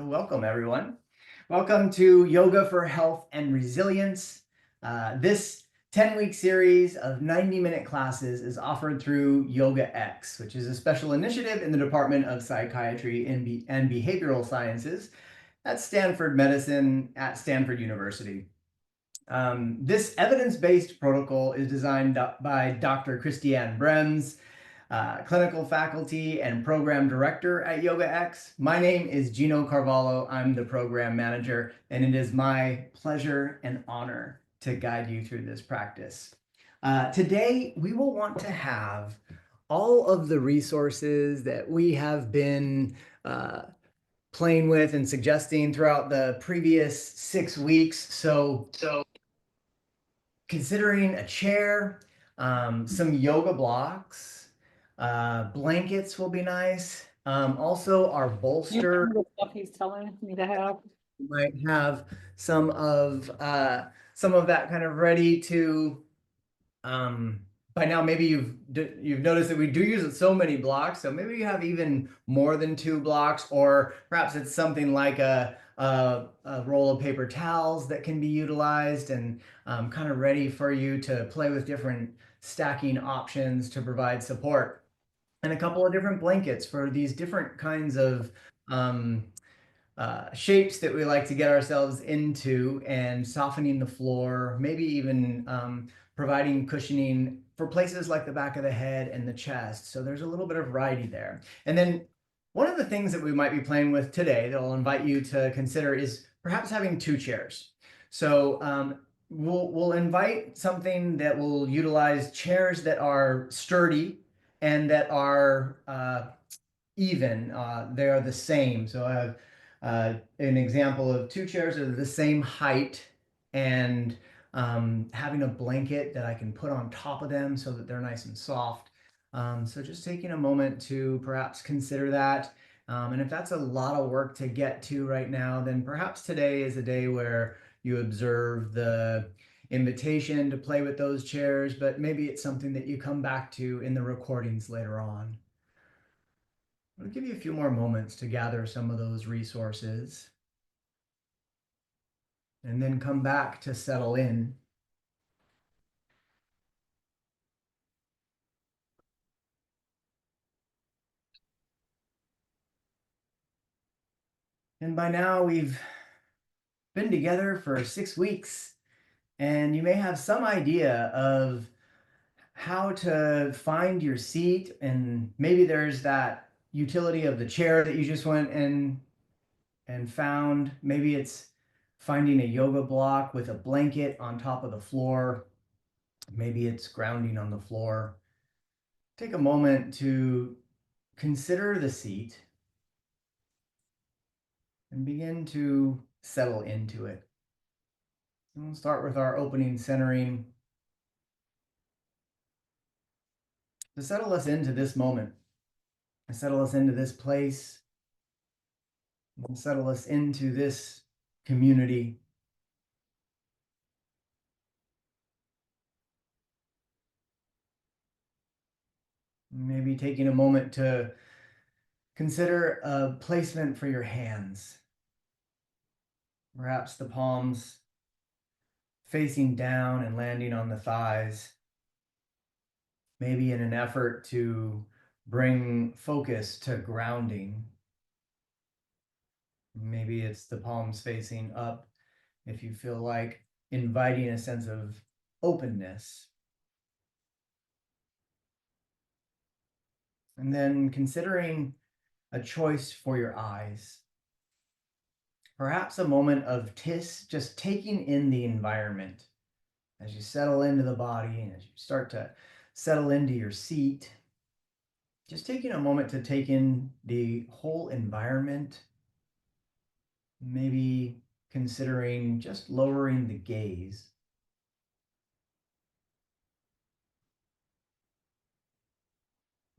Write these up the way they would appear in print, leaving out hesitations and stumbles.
Welcome, everyone. Welcome to Yoga for Health and Resilience. This 10-week series of 90-minute classes is offered through Yoga X, which is a special initiative in the Department of Psychiatry and Behavioral Sciences at Stanford Medicine at Stanford University. This evidence-based protocol is designed by Dr. Christiane Brems, clinical faculty and program director at Yoga X. My name is Gino Carvalho. I'm the program manager, and it is my pleasure and honor to guide you through this practice. Today, we will want to have all of the resources that we have been playing with and suggesting throughout the previous 6 weeks. So considering a chair, some yoga blocks, blankets will be nice. Also, our bolster. The stuff he's telling me to have. Might have some of that kind of ready to. By now, maybe you've noticed that we do use so many blocks. So maybe you have even more than 2 blocks, or perhaps it's something like a roll of paper towels that can be utilized and kind of ready for you to play with different stacking options to provide support. And a couple of different blankets for these different kinds of shapes that we like to get ourselves into, and softening the floor, maybe even providing cushioning for places like the back of the head and the chest. So there's a little bit of variety there. And then one of the things that we might be playing with today that I'll invite you to consider is perhaps having 2 chairs. So we'll invite something that will utilize chairs that are sturdy and that are even. They are the same. So I have an example of 2 chairs that are the same height, and having a blanket that I can put on top of them so that they're nice and soft. So just taking a moment to perhaps consider that. And if that's a lot of work to get to right now, then perhaps today is a day where you observe the invitation to play with those chairs, but maybe it's something that you come back to in the recordings later on. I'll give you a few more moments to gather some of those resources, and then come back to settle in. And by now we've been together for 6 weeks, and you may have some idea of how to find your seat, and maybe there's that utility of the chair that you just went and found. Maybe it's finding a yoga block with a blanket on top of the floor. Maybe it's grounding on the floor. Take a moment to consider the seat and begin to settle into it. And we'll start with our opening centering to settle us into this moment, to settle us into this place, and settle us into this community. Maybe taking a moment to consider a placement for your hands. Perhaps the palms facing down and landing on the thighs. Maybe in an effort to bring focus to grounding. Maybe it's the palms facing up if you feel like inviting a sense of openness. And then considering a choice for your eyes. Perhaps a moment of just taking in the environment as you settle into the body and as you start to settle into your seat. Just taking a moment to take in the whole environment. Maybe considering just lowering the gaze.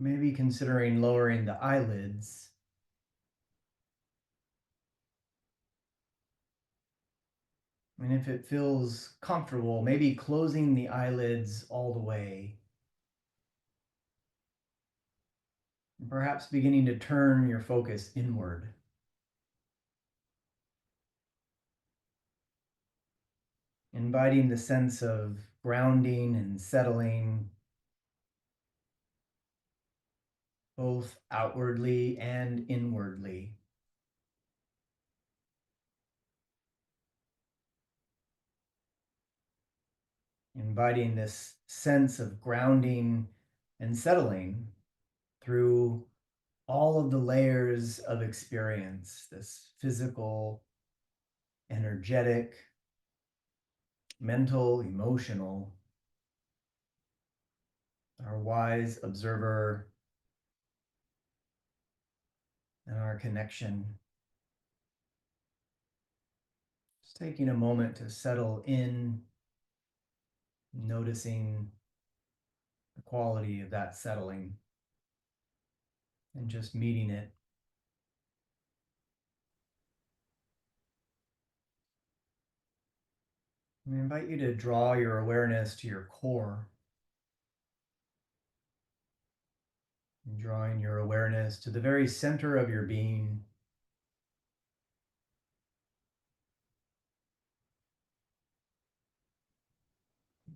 Maybe considering lowering the eyelids. And if it feels comfortable, maybe closing the eyelids all the way. And perhaps beginning to turn your focus inward. inviting the sense of grounding and settling, both outwardly and inwardly. Inviting this sense of grounding and settling through all of the layers of experience, this physical, energetic, mental, emotional, our wise observer, and our connection. Just taking a moment to settle in, noticing the quality of that settling, and just meeting it. I invite you to draw your awareness to your core, drawing your awareness to the very center of your being.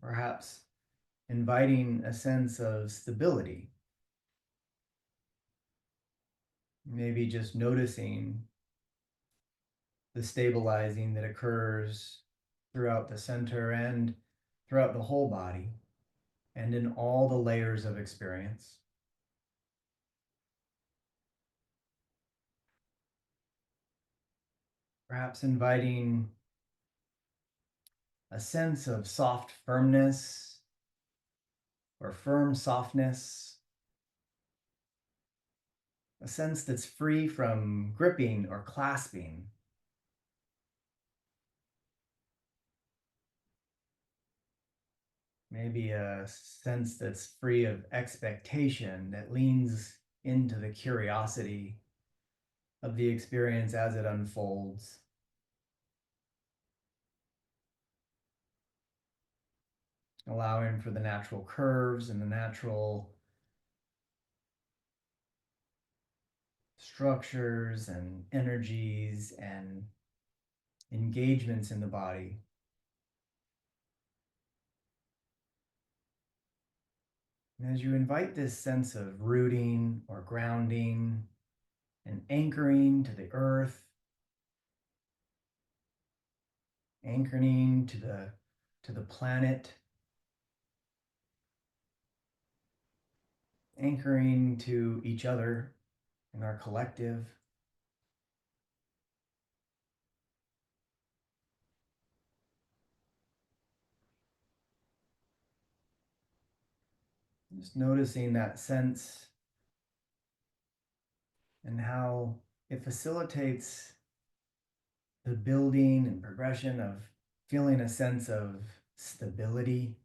Perhaps inviting a sense of stability. Maybe just noticing the stabilizing that occurs throughout the center and throughout the whole body and in all the layers of experience. Perhaps inviting a sense of soft firmness or firm softness, a sense that's free from gripping or clasping. Maybe a sense that's free of expectation, that leans into the curiosity of the experience as it unfolds. Allowing for the natural curves and the natural structures and energies and engagements in the body. And as you invite this sense of rooting or grounding and anchoring to the earth, anchoring to the planet, anchoring to each other in our collective, just noticing that sense and how it facilitates the building and progression of feeling a sense of stability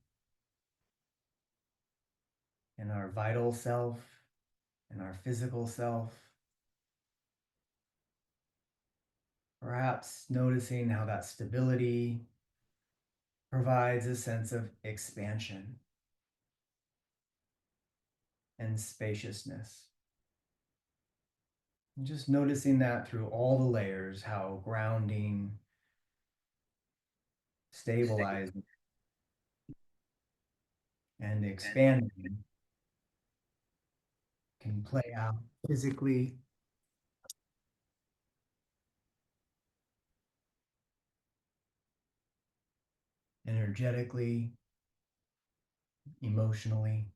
in our vital self, in our physical self. Perhaps noticing how that stability provides a sense of expansion and spaciousness. And just noticing that through all the layers, how grounding, stabilizing, and expanding can play out physically, energetically, emotionally,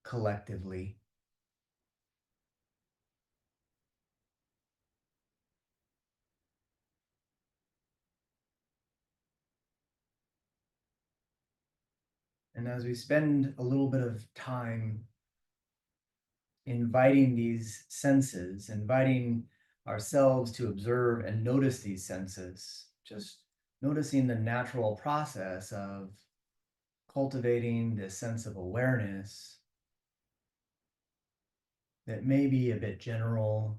collectively. And as we spend a little bit of time inviting these senses, inviting ourselves to observe and notice these senses, just noticing the natural process of cultivating this sense of awareness that may be a bit general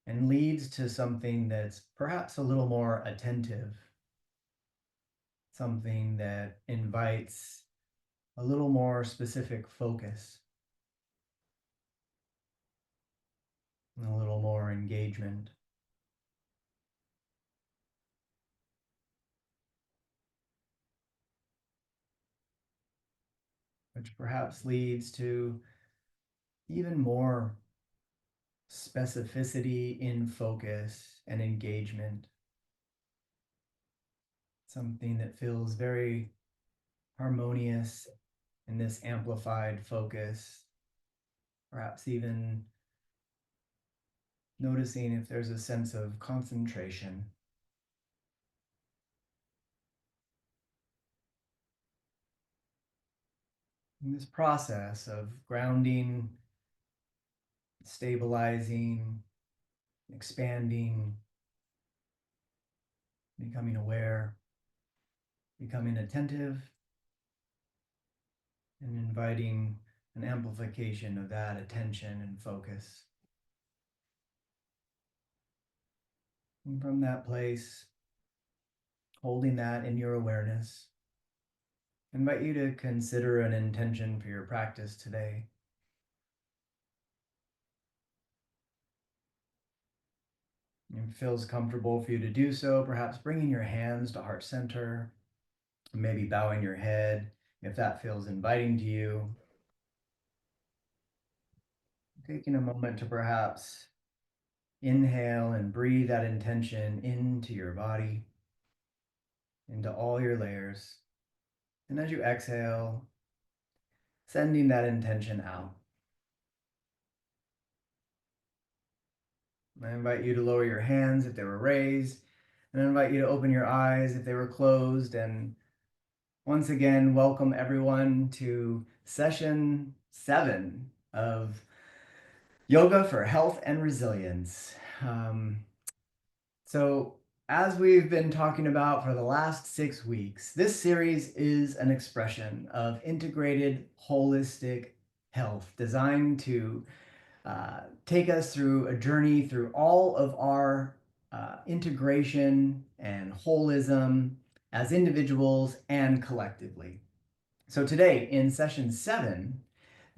and leads to something that's perhaps a little more attentive, something that invites a little more specific focus, and a little more engagement. which perhaps leads to even more specificity in focus and engagement. Something that feels very harmonious in this amplified focus. Perhaps even noticing if there's a sense of concentration. In this process of grounding, stabilizing, expanding, becoming aware, becoming attentive, and inviting an amplification of that attention and focus. And from that place, holding that in your awareness, I invite you to consider an intention for your practice today. If it feels comfortable for you to do so, perhaps bringing your hands to heart center, maybe bowing your head if that feels inviting to you. Taking a moment to perhaps inhale and breathe that intention into your body, into all your layers. And as you exhale, sending that intention out. I invite you to lower your hands if they were raised, and I invite you to open your eyes if they were closed. And once again, welcome everyone to session 7 of Yoga for Health and Resilience. So as we've been talking about for the last 6 weeks, this series is an expression of integrated holistic health designed to take us through a journey through all of our integration and holism as individuals and collectively. So today in session 7,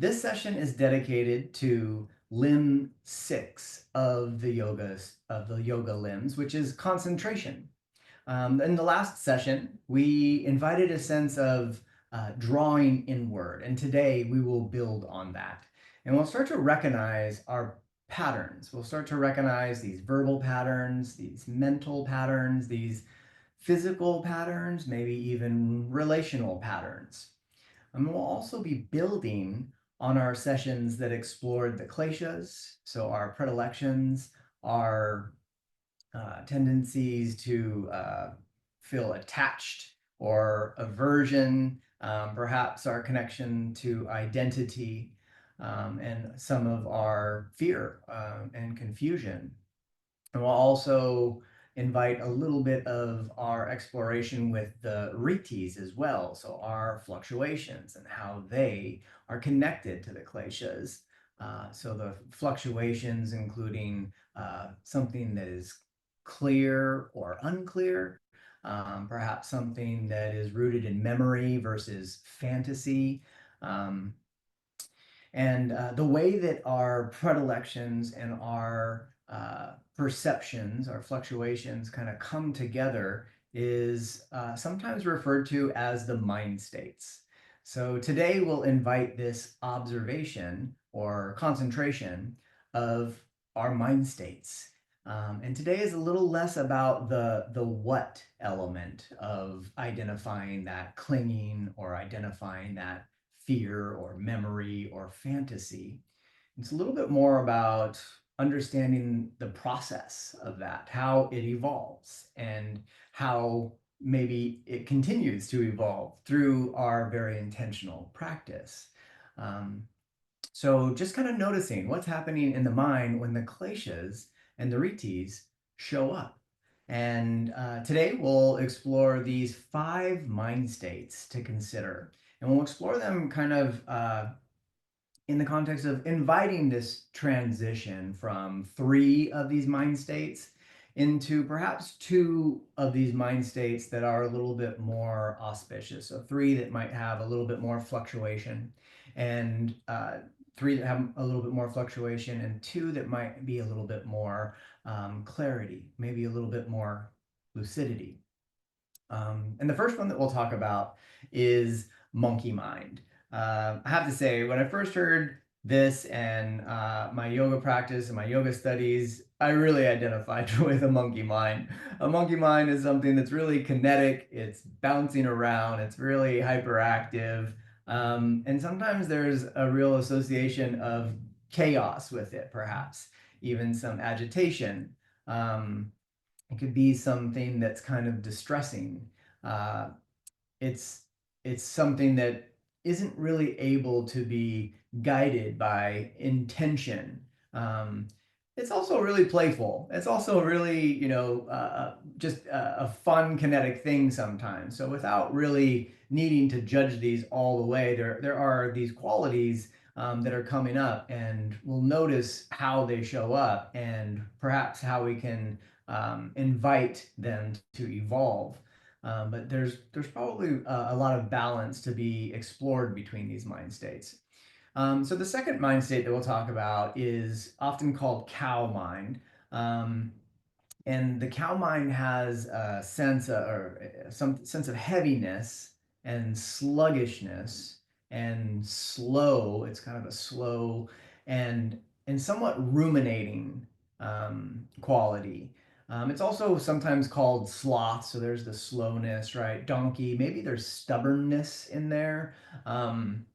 this session is dedicated to limb 6 of the yoga limbs, which is concentration. In the last session, we invited a sense of drawing inward, and today we will build on that. And we'll start to recognize our patterns. We'll start to recognize these verbal patterns, these mental patterns, these physical patterns, maybe even relational patterns. And we'll also be building on our sessions that explored the kleshas, so our predilections, our tendencies to feel attached or aversion, perhaps our connection to identity, and some of our fear and confusion. And we'll also invite a little bit of our exploration with the ritis as well, so our fluctuations and how they are connected to the kleshas. So the fluctuations including something that is clear or unclear, perhaps something that is rooted in memory versus fantasy. And the way that our predilections and our perceptions, our fluctuations kind of come together is sometimes referred to as the mind states. So today we'll invite this observation or concentration of our mind states. And today is a little less about the what element of identifying that clinging or identifying that fear or memory or fantasy. It's a little bit more about understanding the process of that, how it evolves, and how maybe it continues to evolve through our very intentional practice. So just kind of noticing what's happening in the mind when the kleshas and the ritis show up. And today we'll explore these 5 mind states to consider. And we'll explore them kind of in the context of inviting this transition from 3 of these mind states into perhaps 2 of these mind states that are a little bit more auspicious. So 3 that might have a little bit more fluctuation, and 3 that have a little bit more fluctuation, and 2 that might be a little bit more clarity, maybe a little bit more lucidity. And the first one that we'll talk about is monkey mind. I have to say, when I first heard this and my yoga practice and my yoga studies, I really identified with a monkey mind. A monkey mind is something that's really kinetic, it's bouncing around, it's really hyperactive. And sometimes there's a real association of chaos with it, perhaps, even some agitation. Um, it could be something that's kind of distressing. Uh, it's it's something that isn't really able to be guided by intention. Um, it's also really playful. It's also really, just a fun kinetic thing sometimes. So without really needing to judge these all the way, there are these qualities that are coming up, and we'll notice how they show up and perhaps how we can invite them to evolve. But there's probably a lot of balance to be explored between these mind states. So the second mind state that we'll talk about is often called cow mind. Um, and the cow mind has a sense or some sense of heaviness and sluggishness and slow. It's kind of a slow and somewhat ruminating quality. It's also sometimes called sloth. So there's the slowness, right? Donkey. Maybe there's stubbornness in there. Um,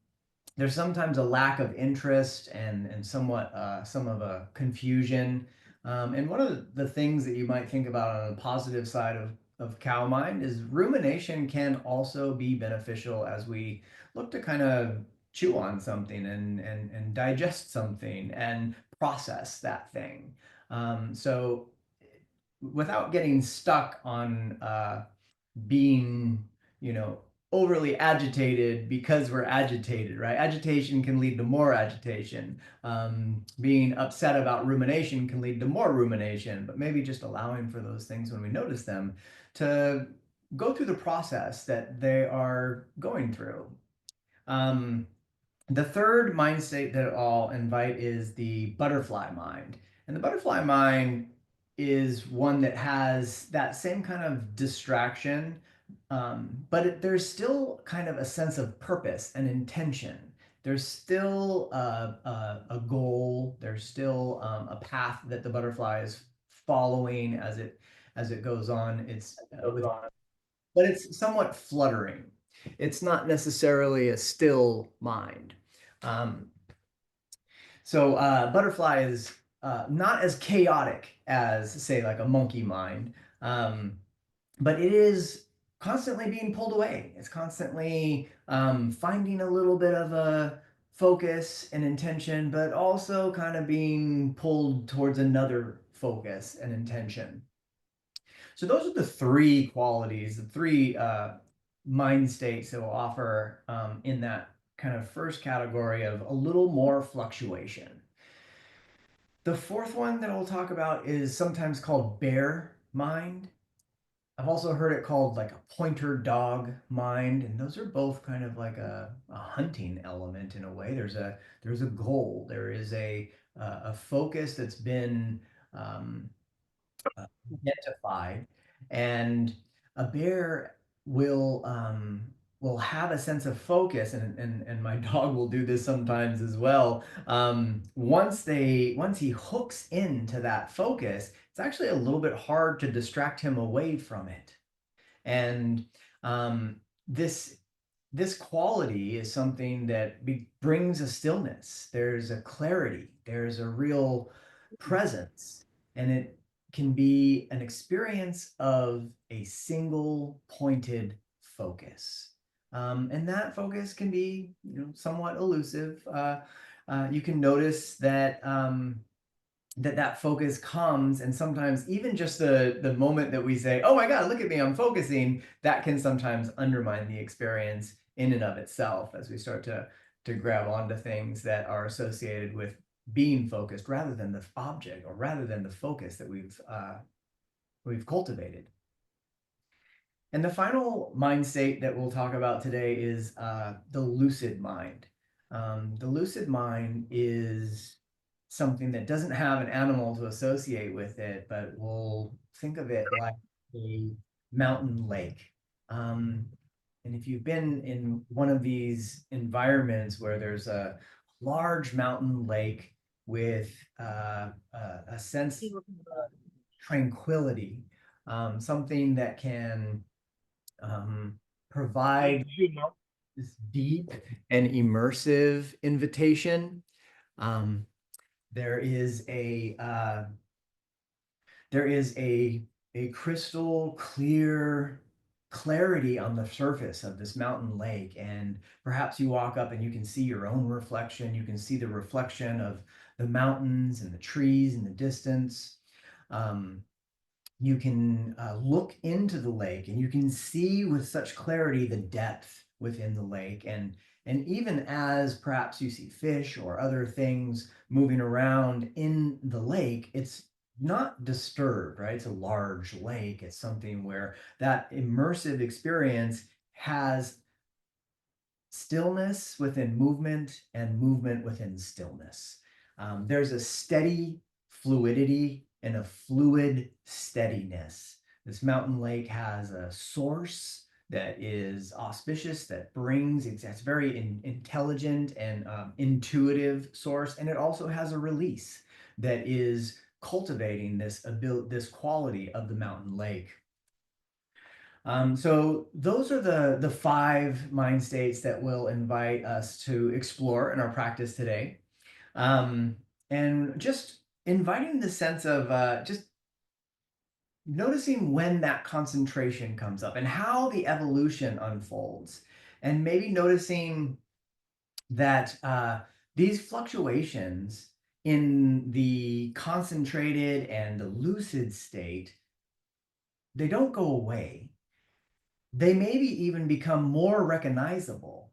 there's sometimes a lack of interest and somewhat some of a confusion. And one of the things that you might think about on the positive side of cow mind is rumination can also be beneficial as we look to kind of chew on something and digest something and process that thing. So without getting stuck on being, you know, overly agitated because we're agitated, right? Agitation can lead to more agitation. Being upset about rumination can lead to more rumination, but maybe just allowing for those things when we notice them to go through the process that they are going through. Um, the third mind state that I'll invite is the butterfly mind. And the butterfly mind is one that has that same kind of distraction, but there's still kind of a sense of purpose and intention. There's still a goal. There's still a path that the butterfly is following as it goes on. But it's somewhat fluttering. It's not necessarily a still mind. Um, so butterfly is not as chaotic as, say, like a monkey mind, but it is constantly being pulled away. It's constantly finding a little bit of a focus and intention, but also kind of being pulled towards another focus and intention. So those are the three qualities, the three mind states that will offer in that kind of first category of a little more fluctuation. The fourth one that I'll talk about is sometimes called bear mind. I've also heard it called like a pointer dog mind, and those are both kind of like a hunting element in a way. There's a goal, there is a focus that's been um, identified, and a bear will have a sense of focus, and my dog will do this sometimes as well. Once he hooks into that focus, it's actually a little bit hard to distract him away from it. And um, this this quality is something that brings a stillness. There's a clarity. There's a real presence, and it can be an experience of a single pointed focus. And that focus can be, somewhat elusive. You can notice that that focus comes, and sometimes even just the moment that we say, oh my god, look at me, I'm focusing, that can sometimes undermine the experience in and of itself as we start to grab onto things that are associated with being focused rather than the object or rather than the focus that we've cultivated. And the final mind state that we'll talk about today is the lucid mind. The lucid mind is something that doesn't have an animal to associate with it, but we'll think of it like a mountain lake. Um, And if you've been in one of these environments where there's a large mountain lake with a sense of tranquility, something that can provide this deep and immersive invitation. There is a crystal clear clarity on the surface of this mountain lake, and perhaps you walk up and you can see your own reflection. You can see the reflection of the mountains and the trees in the distance. You can look into the lake and you can see with such clarity the depth within the lake, and even as perhaps you see fish or other things moving around in the lake, it's not disturbed, right? It's a large lake. It's something where that immersive experience has stillness within movement and movement within stillness. There's a steady fluidity and a fluid steadiness. This mountain lake has a source that is auspicious, that brings, it's very intelligent and intuitive source. And it also has a release that is cultivating this quality of the mountain lake. So those are the 5 mind states that we'll invite us to explore in our practice today. And just inviting the sense of just noticing when that concentration comes up and how the evolution unfolds, and maybe noticing that these fluctuations in the concentrated and the lucid state, they don't go away. They maybe even become more recognizable,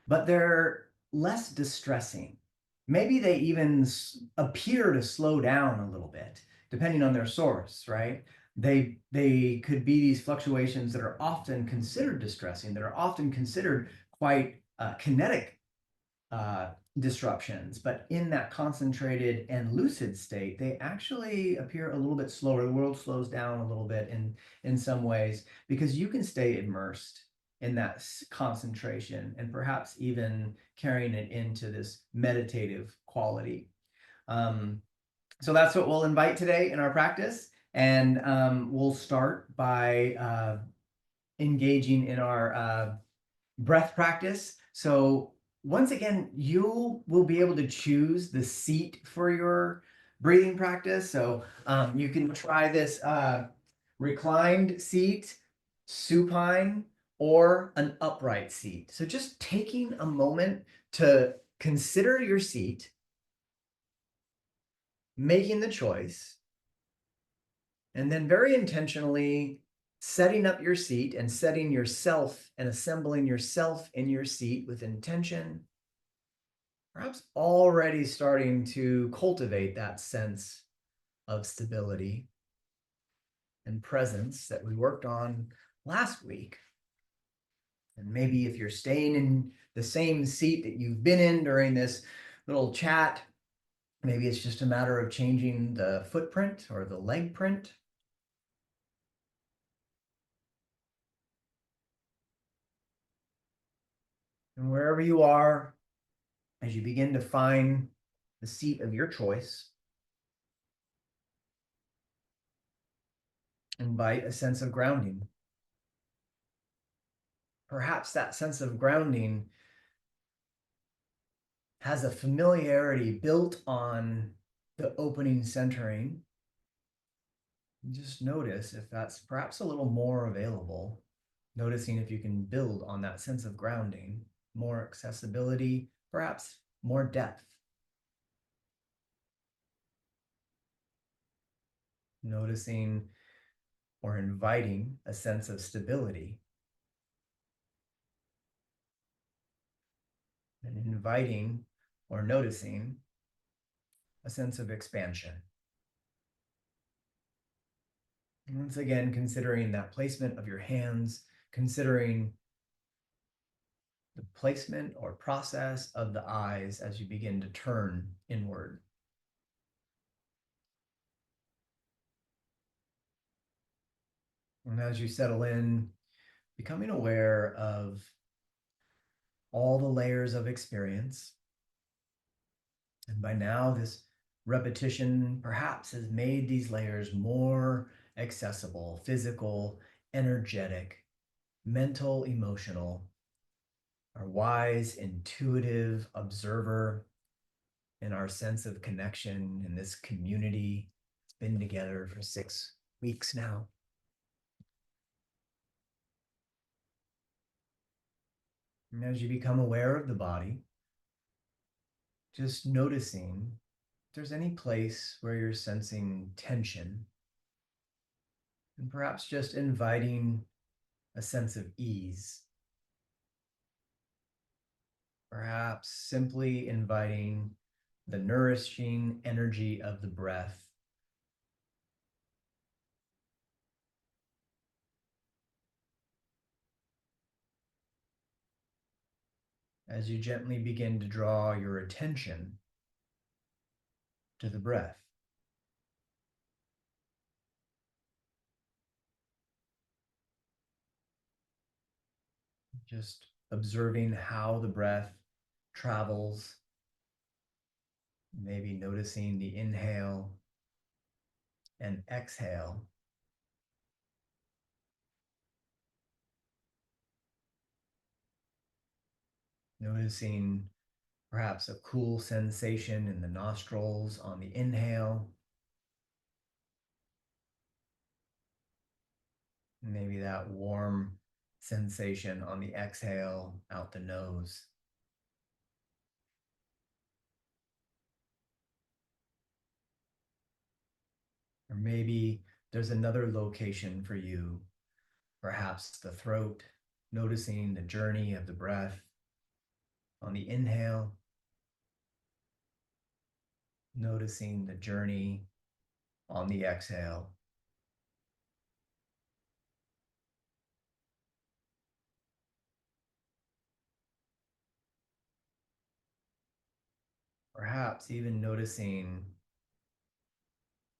but they're less distressing. Maybe they even appear to slow down a little bit, depending on their source, right? They could be these fluctuations that are often considered distressing, that are often considered quite kinetic disruptions, but in that concentrated and lucid state, they actually appear a little bit slower. The world slows down a little bit in some ways, because you can stay immersed in that concentration and perhaps even carrying it into this meditative quality. So that's what we'll invite today in our practice. And we'll start by engaging in our breath practice. So once again, you will be able to choose the seat for your breathing practice. So you can try this reclined seat, supine, or an upright seat. So just taking a moment to consider your seat, making the choice, and then very intentionally setting up your seat and setting yourself and assembling yourself in your seat with intention, perhaps already starting to cultivate that sense of stability and presence that we worked on last week. And maybe if you're staying in the same seat that you've been in during this little chat, maybe it's just a matter of changing the footprint or the leg print. And wherever you are, as you begin to find the seat of your choice, invite a sense of grounding. Perhaps that sense of grounding has a familiarity built on the opening centering. Just notice if that's perhaps a little more available, noticing if you can build on that sense of grounding, more accessibility, perhaps more depth. Noticing or inviting a sense of stability, and inviting or noticing a sense of expansion. And once again, considering that placement of your hands, considering the placement or process of the eyes as you begin to turn inward. And as you settle in, becoming aware of all the layers of experience. And by now, this repetition perhaps has made these layers more accessible, physical, energetic, mental, emotional. Our wise, intuitive observer and our sense of connection in this community. It's been together for 6 weeks now. And as you become aware of the body, just noticing if there's any place where you're sensing tension, and perhaps just inviting a sense of ease. Perhaps simply inviting the nourishing energy of the breath as you gently begin to draw your attention to the breath. Just observing how the breath travels, maybe noticing the inhale and exhale. Noticing perhaps a cool sensation in the nostrils on the inhale. Maybe that warm sensation on the exhale out the nose. Or maybe there's another location for you, perhaps the throat, noticing the journey of the breath on the inhale, noticing the journey on the exhale. Perhaps even noticing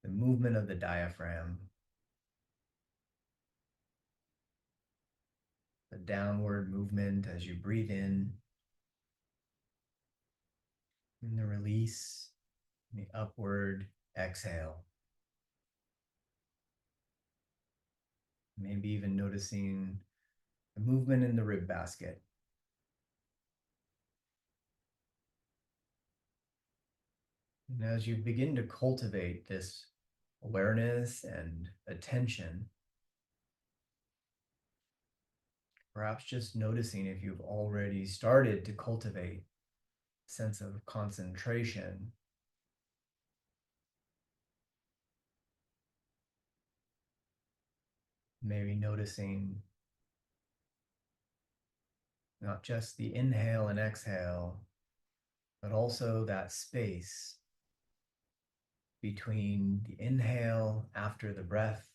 the movement of the diaphragm, the downward movement as you breathe in, and the release, and the upward exhale. Maybe even noticing the movement in the rib basket. And as you begin to cultivate this awareness and attention, perhaps just noticing if you've already started to cultivate a sense of concentration. Maybe noticing not just the inhale and exhale, but also that space between the inhale after the breath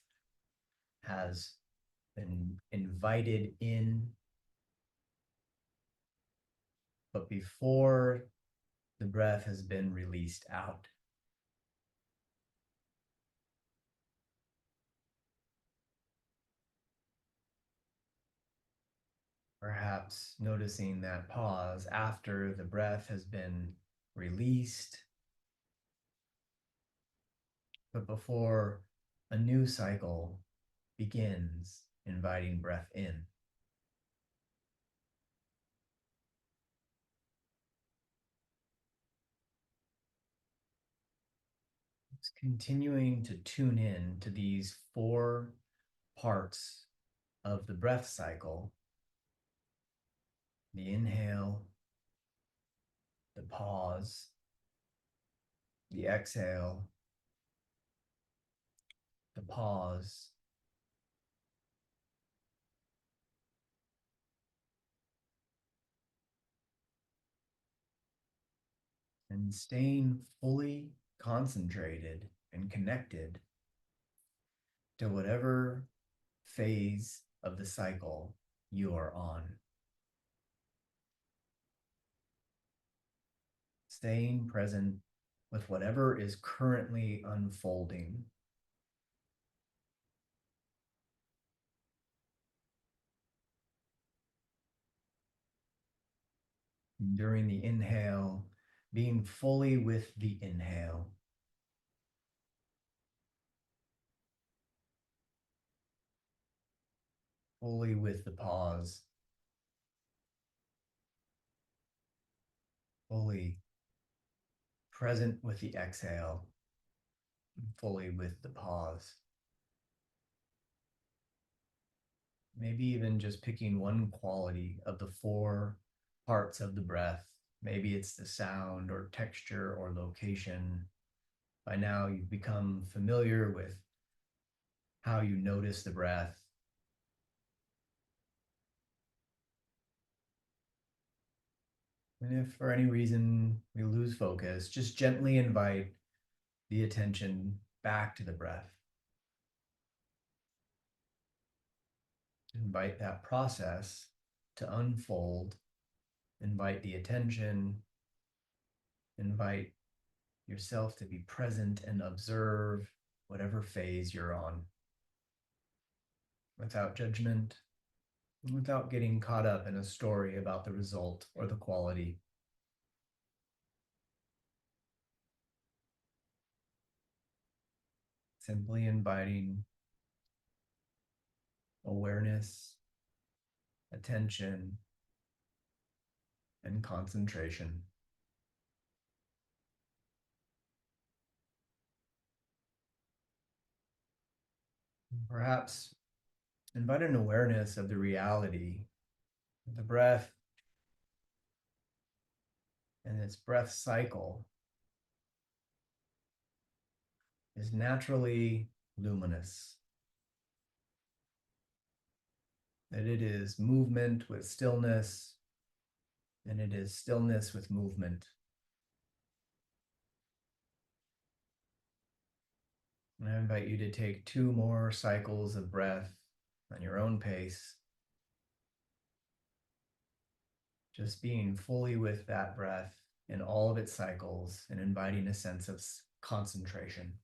has been invited in, but before the breath has been released out. Perhaps noticing that pause after the breath has been released, but before a new cycle begins, inviting breath in. Just continuing to tune in to these 4 parts of the breath cycle: the inhale, the pause, the exhale, the pause, and staying fully concentrated and connected to whatever phase of the cycle you are on. Staying present with whatever is currently unfolding. During the inhale, being fully with the inhale. Fully with the pause. Fully present with the exhale. Fully with the pause. Maybe even just picking one quality of the 4 parts of the breath. Maybe it's the sound or texture or location. By now, you've become familiar with how you notice the breath. And if for any reason we lose focus, just gently invite the attention back to the breath. Invite that process to unfold. Invite the attention. Invite yourself to be present and observe whatever phase you're on. Without judgment, without getting caught up in a story about the result or the quality. Simply inviting awareness, attention, and concentration. Perhaps invite an awareness of the reality, the breath, and its breath cycle is naturally luminous. That it is movement with stillness, and it is stillness with movement. And I invite you to take 2 more cycles of breath on your own pace. Just being fully with that breath in all of its cycles and inviting a sense of concentration.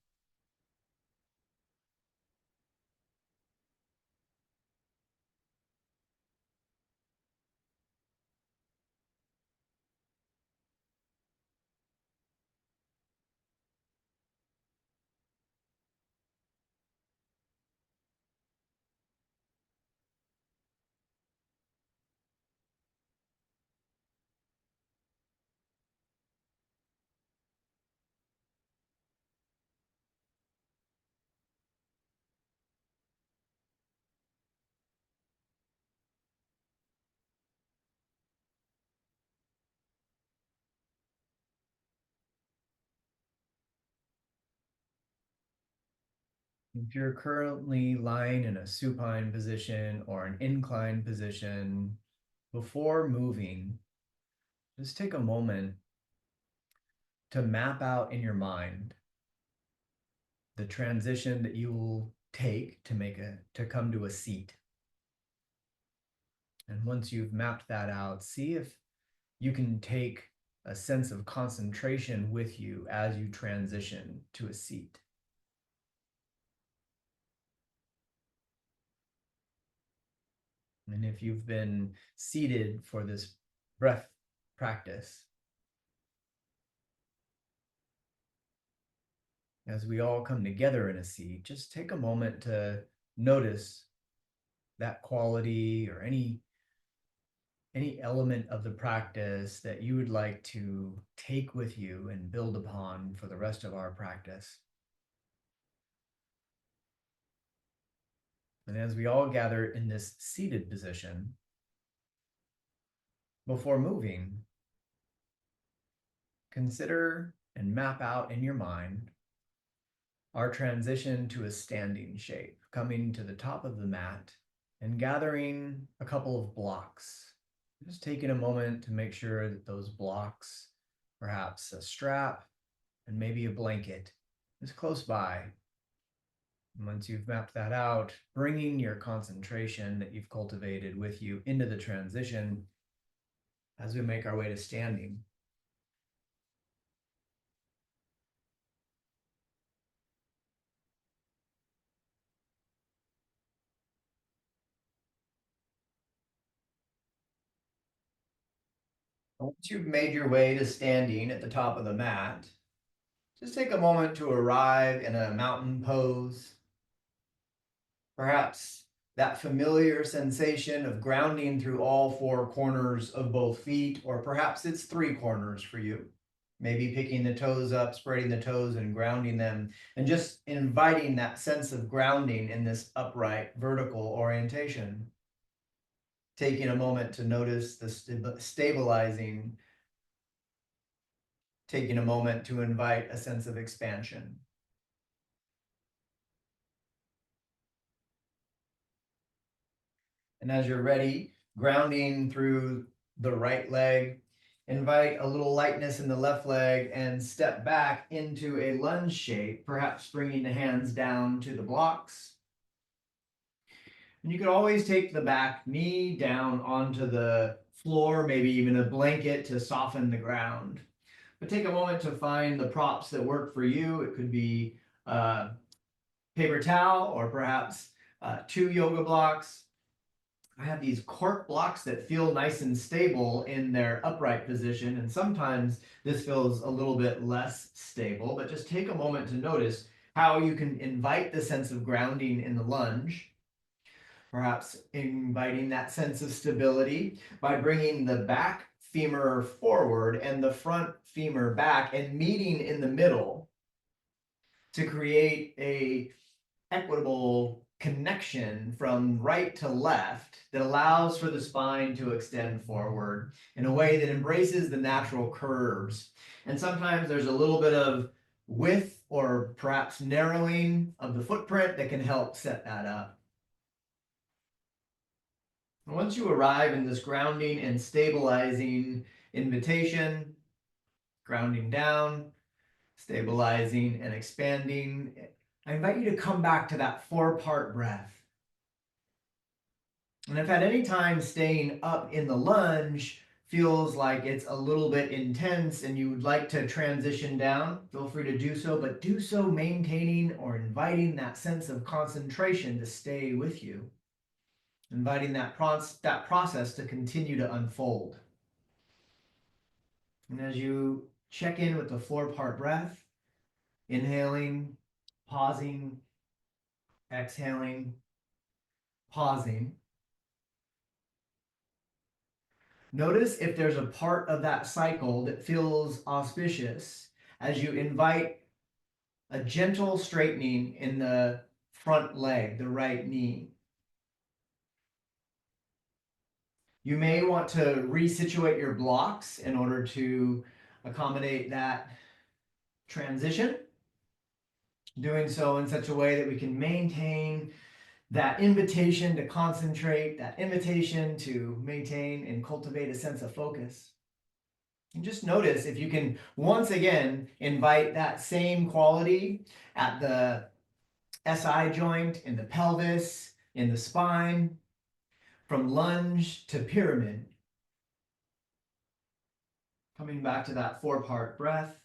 If you're currently lying in a supine position or an inclined position, before moving, just take a moment to map out in your mind the transition that you will take to come to a seat. And once you've mapped that out, see if you can take a sense of concentration with you as you transition to a seat. And if you've been seated for this breath practice, as we all come together in a seat, just take a moment to notice that quality or any element of the practice that you would like to take with you and build upon for the rest of our practice. And as we all gather in this seated position, before moving, consider and map out in your mind our transition to a standing shape, coming to the top of the mat and gathering a couple of blocks. Just taking a moment to make sure that those blocks, perhaps a strap and maybe a blanket, is close by. And once you've mapped that out, bringing your concentration that you've cultivated with you into the transition as we make our way to standing. Once you've made your way to standing at the top of the mat, just take a moment to arrive in a mountain pose. Perhaps that familiar sensation of grounding through all four corners of both feet, or perhaps it's three corners for you. Maybe picking the toes up, spreading the toes and grounding them, and just inviting that sense of grounding in this upright vertical orientation. Taking a moment to notice the stabilizing, taking a moment to invite a sense of expansion. And as you're ready, grounding through the right leg, invite a little lightness in the left leg and step back into a lunge shape, perhaps bringing the hands down to the blocks. And you can always take the back knee down onto the floor, maybe even a blanket to soften the ground. But take a moment to find the props that work for you. It could be a paper towel or perhaps 2 yoga blocks. I have these cork blocks that feel nice and stable in their upright position, and sometimes this feels a little bit less stable, but just take a moment to notice how you can invite the sense of grounding in the lunge, perhaps inviting that sense of stability by bringing the back femur forward and the front femur back and meeting in the middle to create a equitable connection from right to left that allows for the spine to extend forward in a way that embraces the natural curves. And sometimes there's a little bit of width or perhaps narrowing of the footprint that can help set that up. And once you arrive in this grounding and stabilizing invitation, grounding down, stabilizing and expanding, I invite you to come back to that 4-part breath. And if at any time staying up in the lunge feels like it's a little bit intense and you would like to transition down, feel free to do so, but do so maintaining or inviting that sense of concentration to stay with you, inviting that process to continue to unfold. And as you check in with the 4-part breath, inhaling, pausing, exhaling, pausing. Notice if there's a part of that cycle that feels auspicious as you invite a gentle straightening in the front leg, the right knee. You may want to resituate your blocks in order to accommodate that transition. Doing so in such a way that we can maintain that invitation to concentrate, that invitation to maintain and cultivate a sense of focus. And just notice if you can once again invite that same quality at the SI joint, in the pelvis, in the spine, from lunge to pyramid. Coming back to that 4-part breath.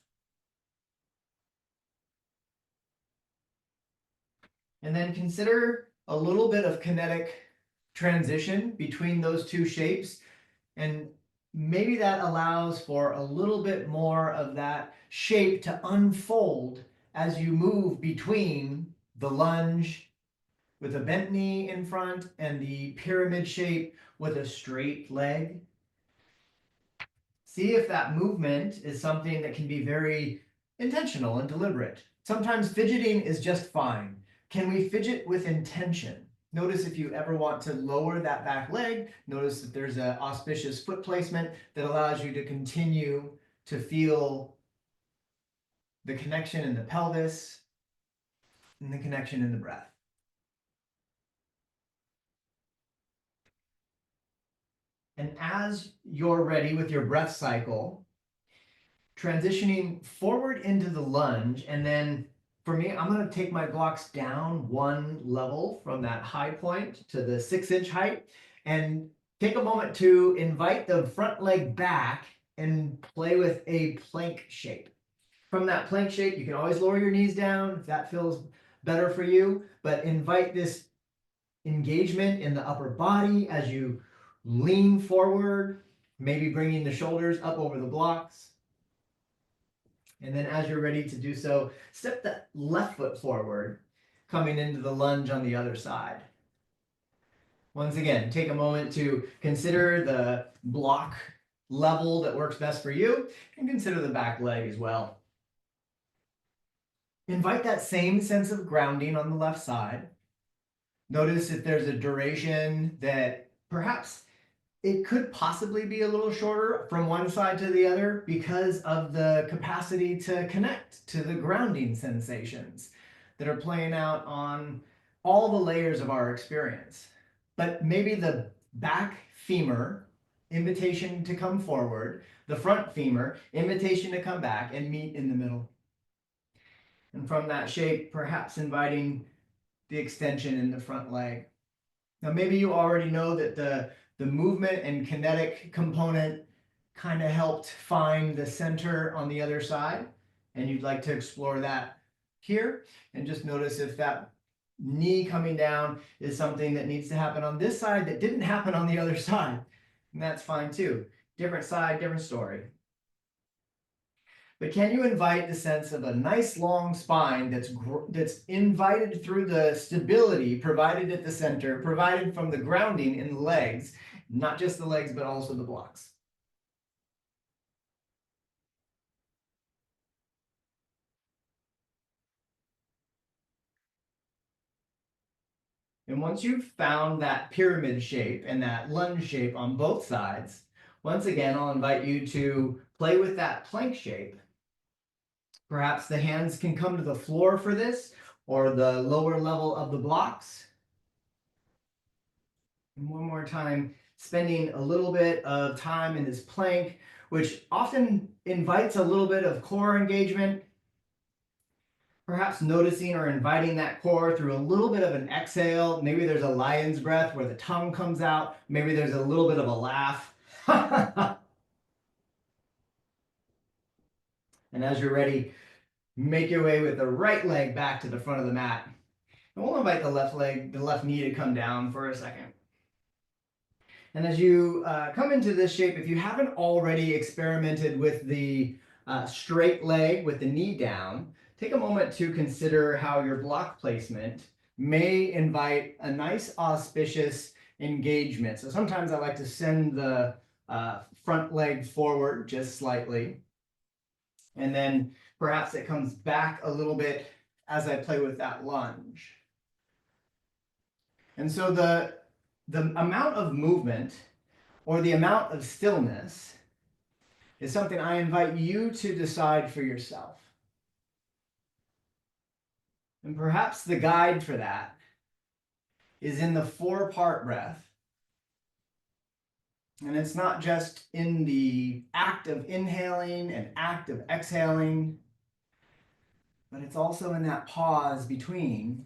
And then consider a little bit of kinetic transition between those two shapes. And maybe that allows for a little bit more of that shape to unfold as you move between the lunge with a bent knee in front and the pyramid shape with a straight leg. See if that movement is something that can be very intentional and deliberate. Sometimes fidgeting is just fine. Can we fidget with intention? Notice if you ever want to lower that back leg, notice that there's an auspicious foot placement that allows you to continue to feel the connection in the pelvis and the connection in the breath. And as you're ready with your breath cycle, transitioning forward into the lunge, and then for me, I'm going to take my blocks down 1 level from that high point to the 6-inch height and take a moment to invite the front leg back and play with a plank shape. From that plank shape, you can always lower your knees down if that feels better for you, but invite this engagement in the upper body as you lean forward, Maybe bringing the shoulders up over the blocks. And then as you're ready to do so, step the left foot forward, coming into the lunge on the other side. Once again, take a moment to consider the block level that works best for you, and consider the back leg as well. Invite that same sense of grounding on the left side. Notice if there's a duration that perhaps it could possibly be a little shorter from one side to the other because of the capacity to connect to the grounding sensations that are playing out on all the layers of our experience. But maybe the back femur, invitation to come forward, the front femur, invitation to come back and meet in the middle. And from that shape, perhaps inviting the extension in the front leg. Now, maybe you already know that the movement and kinetic component kind of helped find the center on the other side, and you'd like to explore that here. And just notice if that knee coming down is something that needs to happen on this side that didn't happen on the other side. And that's fine too. Different side, different story. But can you invite the sense of a nice long spine that's invited through the stability provided at the center, provided from the grounding in the legs, not just the legs, but also the blocks. And once you've found that pyramid shape and that lunge shape on both sides, once again, I'll invite you to play with that plank shape. Perhaps the hands can come to the floor for this, or the lower level of the blocks. And one more time, spending a little bit of time in this plank, which often invites a little bit of core engagement. Perhaps noticing or inviting that core through a little bit of an exhale. Maybe there's a lion's breath where the tongue comes out. Maybe there's a little bit of a laugh. And as you're ready, make your way with the right leg back to the front of the mat. And we'll invite the left leg, the left knee to come down for a second. And as you come into this shape, if you haven't already experimented with the straight leg with the knee down, take a moment to consider how your block placement may invite a nice auspicious engagement. So sometimes I like to send the front leg forward just slightly. And then perhaps it comes back a little bit as I play with that lunge. And so the amount of movement or the amount of stillness is something I invite you to decide for yourself. And perhaps the guide for that is in the 4-part breath. And it's not just in the act of inhaling and act of exhaling, but it's also in that pause between.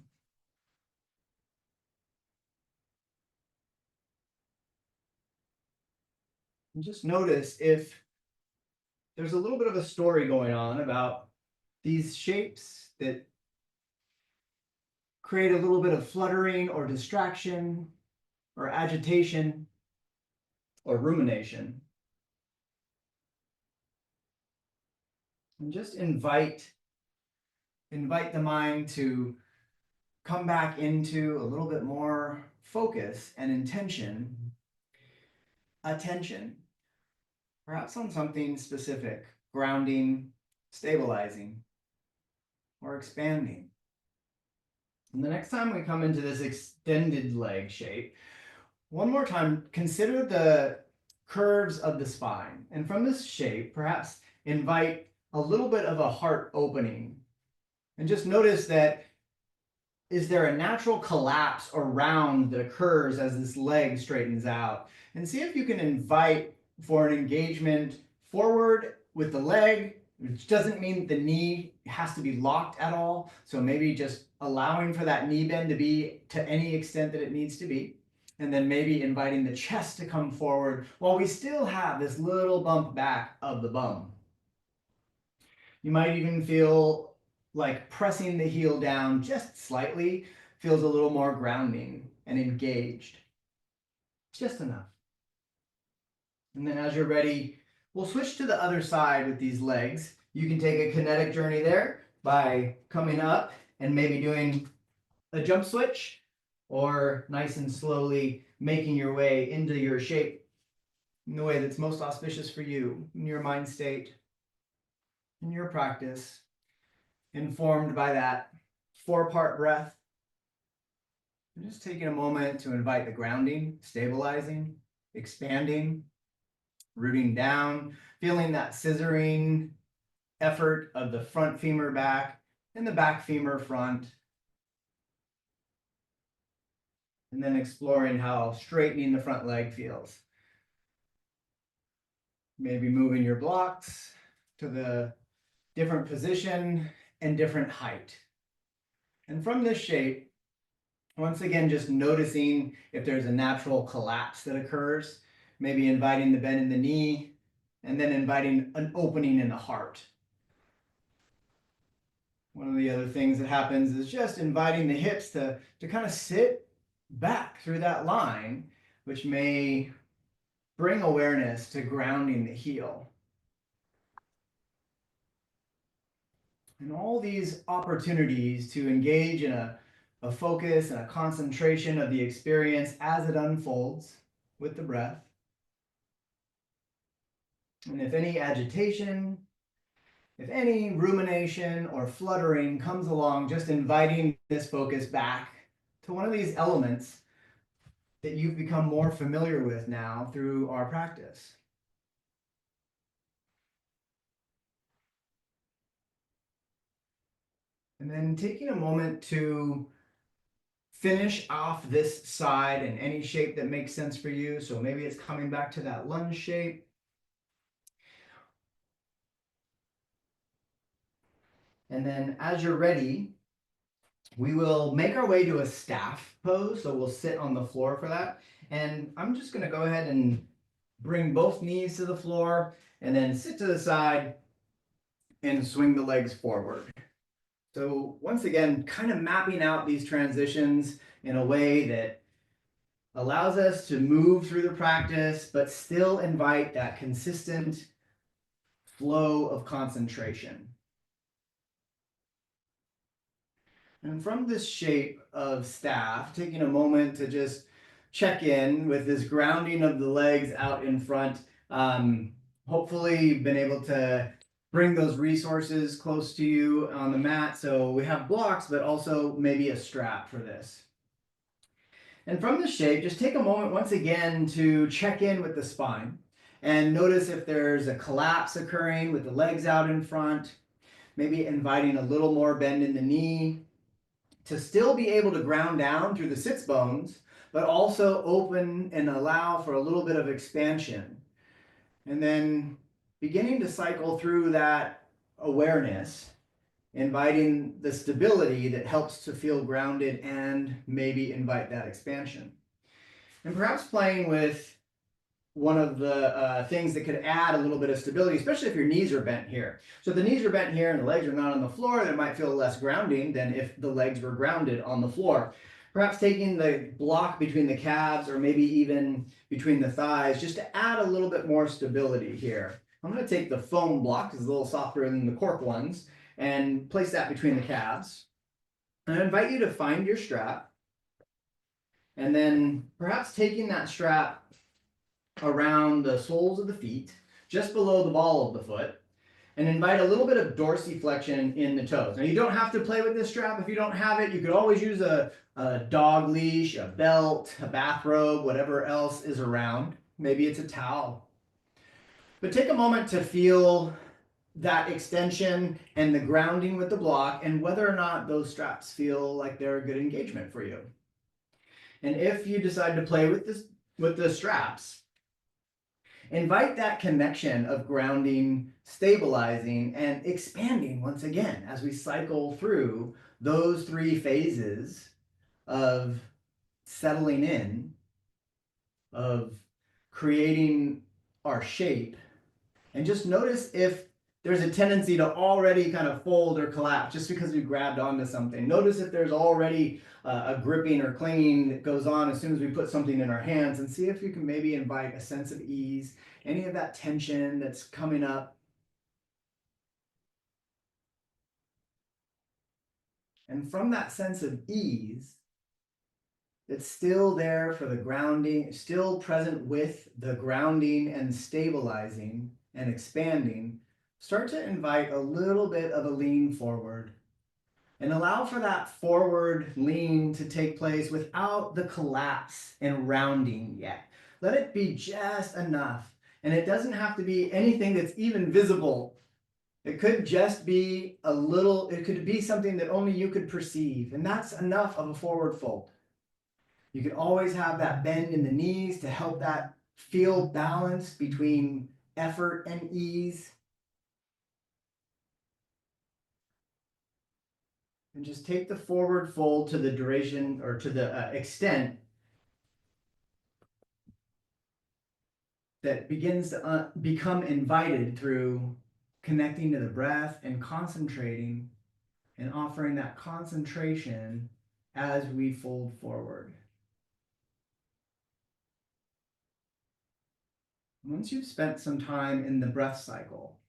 And just notice if there's a little bit of a story going on about these shapes that create a little bit of fluttering or distraction or agitation or rumination. And just invite the mind to come back into a little bit more focus and attention, perhaps on something specific, grounding, stabilizing, or expanding. And the next time we come into this extended leg shape, one more time, consider the curves of the spine. And from this shape, perhaps invite a little bit of a heart opening. And just notice that, is there a natural collapse around that occurs as this leg straightens out? And see if you can invite for an engagement forward with the leg, which doesn't mean the knee has to be locked at all. So maybe just allowing for that knee bend to be to any extent that it needs to be. And then maybe inviting the chest to come forward while we still have this little bump back of the bum. You might even feel like pressing the heel down just slightly feels a little more grounding and engaged. Just enough. And then as you're ready, we'll switch to the other side with these legs. You can take a kinetic journey there by coming up and maybe doing a jump switch, or nice and slowly making your way into your shape in the way that's most auspicious for you, in your mind state, in your practice, informed by that 4-part breath. And just taking a moment to invite the grounding, stabilizing, expanding, rooting down, feeling that scissoring effort of the front femur back and the back femur front. And then exploring how straightening the front leg feels. Maybe moving your blocks to the different position and different height. And from this shape, once again, just noticing if there's a natural collapse that occurs, maybe inviting the bend in the knee, and then inviting an opening in the heart. One of the other things that happens is just inviting the hips to kind of sit back through that line, which may bring awareness to grounding the heel. And all these opportunities to engage in a focus and a concentration of the experience as it unfolds with the breath. And if any agitation, if any rumination or fluttering comes along, just inviting this focus back to one of these elements that you've become more familiar with now through our practice. And then taking a moment to finish off this side in any shape that makes sense for you. So maybe it's coming back to that lunge shape. And then as you're ready, we will make our way to a staff pose. So we'll sit on the floor for that. And I'm just going to go ahead and bring both knees to the floor and then sit to the side and swing the legs forward. So once again, kind of mapping out these transitions in a way that allows us to move through the practice, but still invite that consistent flow of concentration. And from this shape of staff, taking a moment to just check in with this grounding of the legs out in front. Hopefully you've been able to bring those resources close to you on the mat. So we have blocks, but also maybe a strap for this. And from this shape, just take a moment once again to check in with the spine and notice if there's a collapse occurring with the legs out in front, maybe inviting a little more bend in the knee to still be able to ground down through the sits bones, but also open and allow for a little bit of expansion. And then beginning to cycle through that awareness, inviting the stability that helps to feel grounded and maybe invite that expansion. And perhaps playing with one of the things that could add a little bit of stability, especially if your knees are bent here. So if the knees are bent here and the legs are not on the floor, that might feel less grounding than if the legs were grounded on the floor. Perhaps taking the block between the calves or maybe even between the thighs just to add a little bit more stability here. I'm going to take the foam block, it's a little softer than the cork ones, and place that between the calves. And I invite you to find your strap, and then perhaps taking that strap around the soles of the feet, just below the ball of the foot, and invite a little bit of dorsiflexion in the toes. Now you don't have to play with this strap if you don't have it. You could always use a dog leash, a belt, a bathrobe, whatever else is around. Maybe it's a towel. But take a moment to feel that extension and the grounding with the block and whether or not those straps feel like they're a good engagement for you. And if you decide to play with the straps, invite that connection of grounding, stabilizing, and expanding once again as we cycle through those 3 phases of settling in, of creating our shape, and just notice if there's a tendency to already kind of fold or collapse just because we grabbed onto something. Notice if there's already a gripping or clinging that goes on as soon as we put something in our hands, and see if you can maybe invite a sense of ease, any of that tension that's coming up. And from that sense of ease, it's still there for the grounding, still present with the grounding and stabilizing and expanding, start to invite a little bit of a lean forward and allow for that forward lean to take place without the collapse and rounding yet. Let it be just enough. And it doesn't have to be anything that's even visible. It could just be a little, it could be something that only you could perceive. And that's enough of a forward fold. You can always have that bend in the knees to help that feel balance between effort and ease. And just take the forward fold to the duration or to the extent that begins to become invited through connecting to the breath and concentrating and offering that concentration as we fold forward. Once you've spent some time in the breath cycle,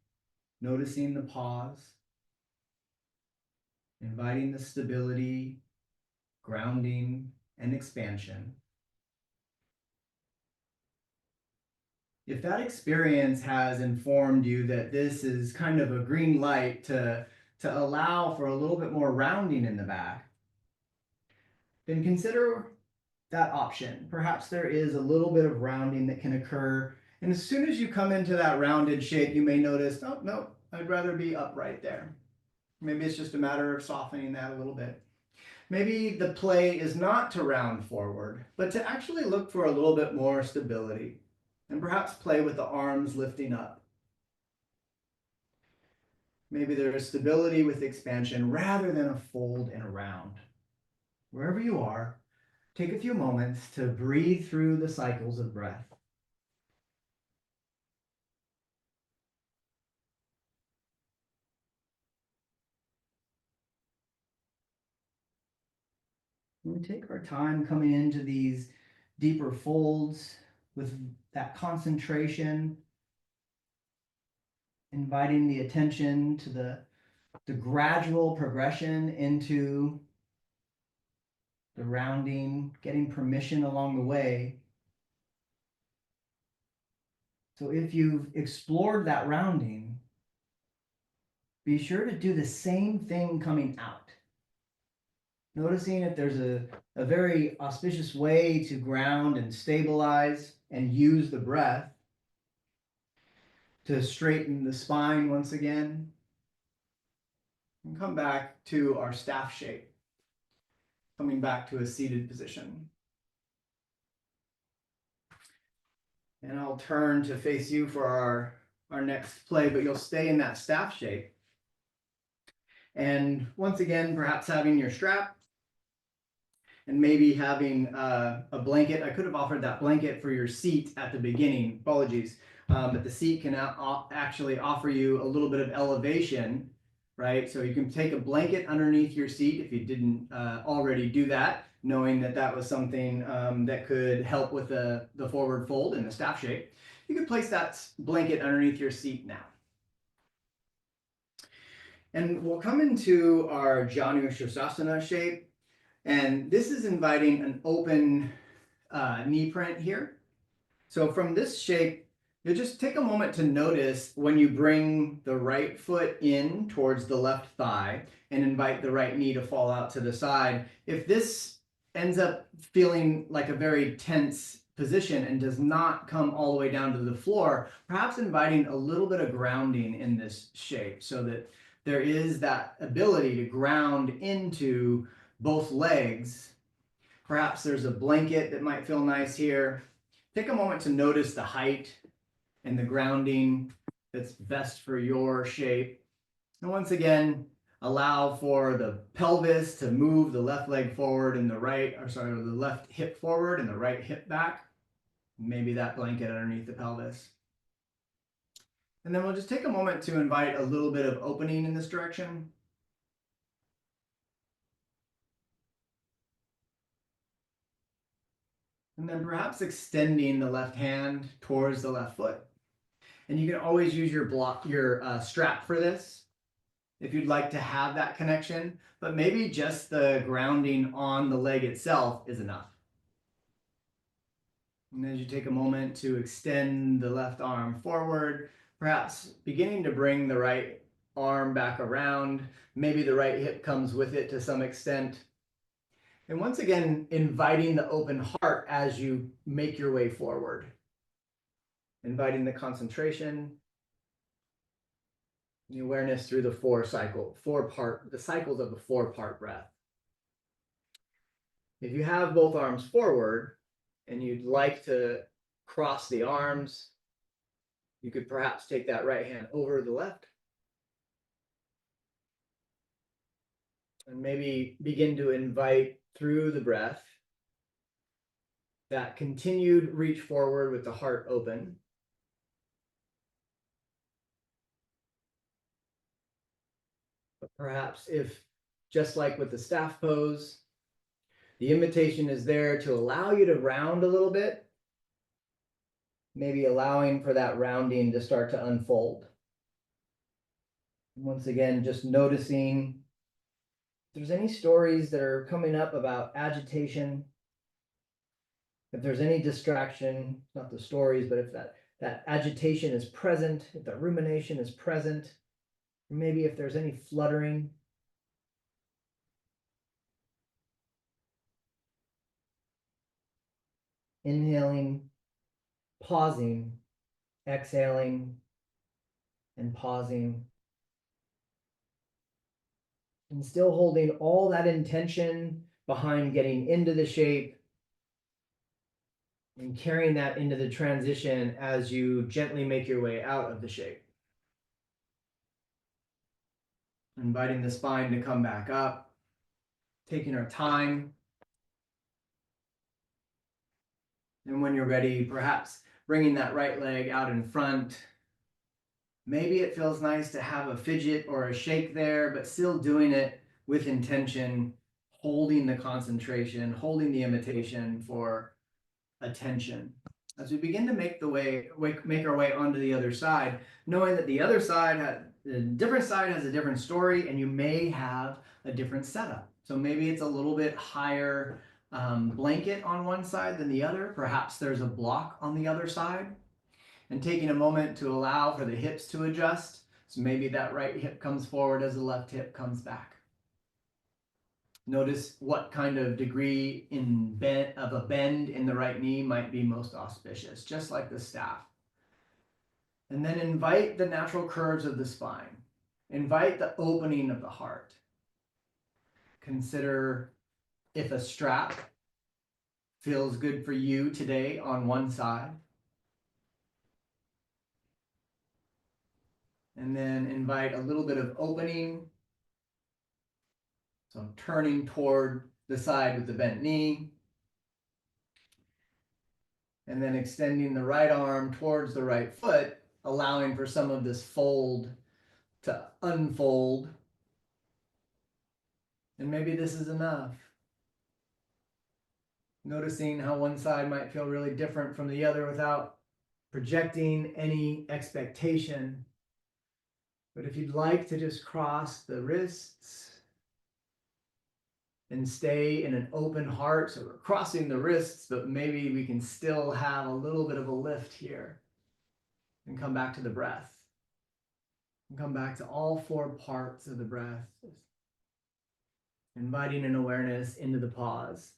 noticing the pause, inviting the stability, grounding, and expansion, if that experience has informed you that this is kind of a green light to allow for a little bit more rounding in the back, then consider that option. Perhaps there is a little bit of rounding that can occur. And as soon as you come into that rounded shape, you may notice, oh, no, I'd rather be upright there. Maybe it's just a matter of softening that a little bit. Maybe the play is not to round forward, but to actually look for a little bit more stability and perhaps play with the arms lifting up. Maybe there is stability with expansion rather than a fold and a round. Wherever you are, take a few moments to breathe through the cycles of breath. We take our time coming into these deeper folds with that concentration, inviting the attention to the gradual progression into the rounding, getting permission along the way. So if you've explored that rounding, be sure to do the same thing coming out. Noticing if there's a very auspicious way to ground and stabilize and use the breath to straighten the spine once again. And come back to our staff shape, coming back to a seated position. And I'll turn to face you for our next play, but you'll stay in that staff shape. And once again, perhaps having your strap and maybe having a blanket. I could have offered that blanket for your seat at the beginning, apologies. But the seat can actually offer you a little bit of elevation, right? So you can take a blanket underneath your seat if you didn't already do that, knowing that that was something that could help with the forward fold in the staff shape. You can place that blanket underneath your seat now. And we'll come into our Janu Śīrṣāsana shape. And this is inviting an open knee print here. So from this shape, you'll just take a moment to notice when you bring the right foot in towards the left thigh and invite the right knee to fall out to the side. If this ends up feeling like a very tense position and does not come all the way down to the floor, perhaps inviting a little bit of grounding in this shape so that there is that ability to ground into both legs. Perhaps there's a blanket that might feel nice here. Take a moment to notice the height and the grounding that's best for your shape. And once again, allow for the pelvis to move the left leg forward and the left hip forward and the right hip back. Maybe that blanket underneath the pelvis. And then we'll just take a moment to invite a little bit of opening in this direction. And then perhaps extending the left hand towards the left foot. And you can always use your strap for this if you'd like to have that connection, but maybe just the grounding on the leg itself is enough. And as you take a moment to extend the left arm forward, perhaps beginning to bring the right arm back around, maybe the right hip comes with it to some extent. And once again, inviting the open heart as you make your way forward. Inviting the concentration, the awareness through the the cycles of the 4-part breath. If you have both arms forward and you'd like to cross the arms, you could perhaps take that right hand over the left. And maybe begin to invite through the breath that continued reach forward with the heart open. But perhaps if, just like with the staff pose, the invitation is there to allow you to round a little bit, maybe allowing for that rounding to start to unfold. Once again, just noticing if there's any stories that are coming up about agitation, if there's any distraction, not the stories, but if that agitation is present, if that rumination is present, maybe if there's any fluttering. Inhaling, pausing, exhaling, and pausing. And still holding all that intention behind getting into the shape and carrying that into the transition as you gently make your way out of the shape. Inviting the spine to come back up, taking our time. And when you're ready, perhaps bringing that right leg out in front. Maybe it feels nice to have a fidget or a shake there, but still doing it with intention, holding the concentration, holding the invitation for attention. As we begin to make our way onto the other side, knowing that the other side the different side has a different story, and you may have a different setup. So maybe it's a little bit higher blanket on one side than the other. Perhaps there's a block on the other side. And taking a moment to allow for the hips to adjust. So maybe that right hip comes forward as the left hip comes back. Notice what kind of degree of a bend in the right knee might be most auspicious, just like the staff. And then invite the natural curves of the spine. Invite the opening of the heart. Consider if a strap feels good for you today on one side. And then invite a little bit of opening. So I'm turning toward the side with the bent knee. And then extending the right arm towards the right foot, allowing for some of this fold to unfold. And maybe this is enough. Noticing how one side might feel really different from the other without projecting any expectation. But if you'd like to just cross the wrists and stay in an open heart, so we're crossing the wrists, but maybe we can still have a little bit of a lift here. And come back to the breath. And come back to all 4 parts of the breath. Inviting an awareness into the pause.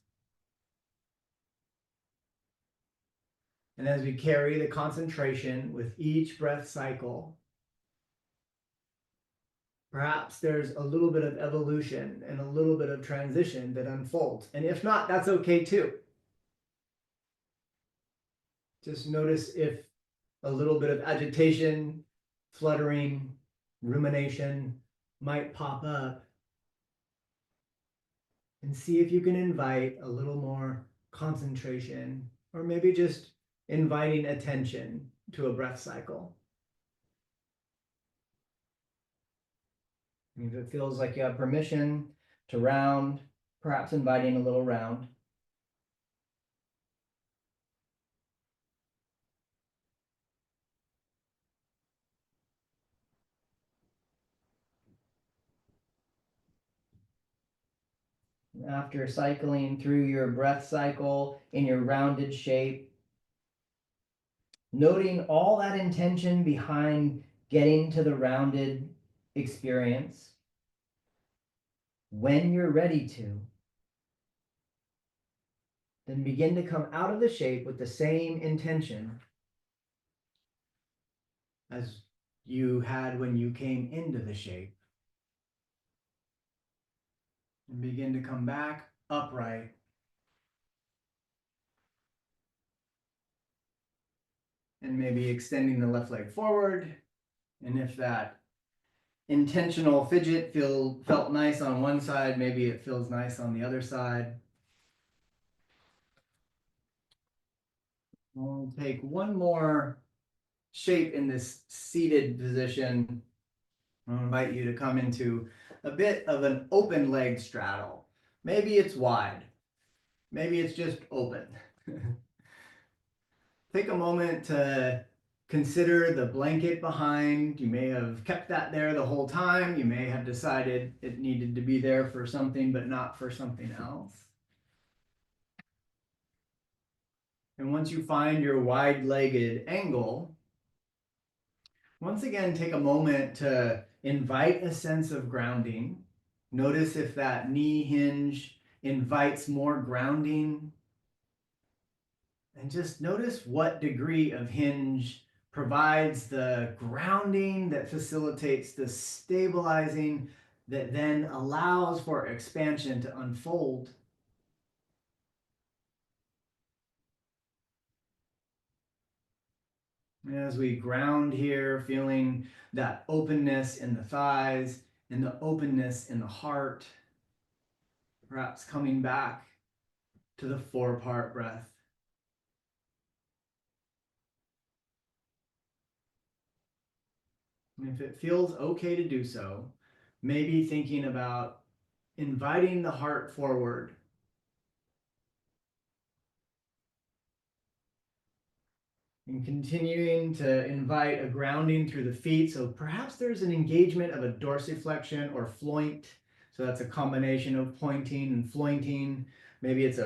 And as we carry the concentration with each breath cycle, perhaps there's a little bit of evolution and a little bit of transition that unfolds. And if not, that's okay too. Just notice if a little bit of agitation, fluttering, rumination might pop up. And see if you can invite a little more concentration, or maybe just inviting attention to a breath cycle. If it feels like you have permission to round, perhaps inviting a little round. After cycling through your breath cycle in your rounded shape, noting all that intention behind getting to the rounded experience, when you're ready to, then begin to come out of the shape with the same intention as you had when you came into the shape. And begin to come back upright. And maybe extending the left leg forward. And if that intentional fidget felt nice on one side, maybe it feels nice on the other side. We'll take one more shape in this seated position. I'll invite you to come into a bit of an open leg straddle. Maybe it's wide. Maybe it's just open. Take a moment to consider the blanket behind. You may have kept that there the whole time. You may have decided it needed to be there for something, but not for something else. And once you find your wide-legged angle, once again, take a moment to invite a sense of grounding. Notice if that knee hinge invites more grounding. And just notice what degree of hinge provides the grounding that facilitates the stabilizing that then allows for expansion to unfold. And as we ground here, feeling that openness in the thighs and the openness in the heart, perhaps coming back to the 4-part breath. And if it feels okay to do so, maybe thinking about inviting the heart forward. And continuing to invite a grounding through the feet. So perhaps there's an engagement of a dorsiflexion or floint. So that's a combination of pointing and flointing. Maybe it's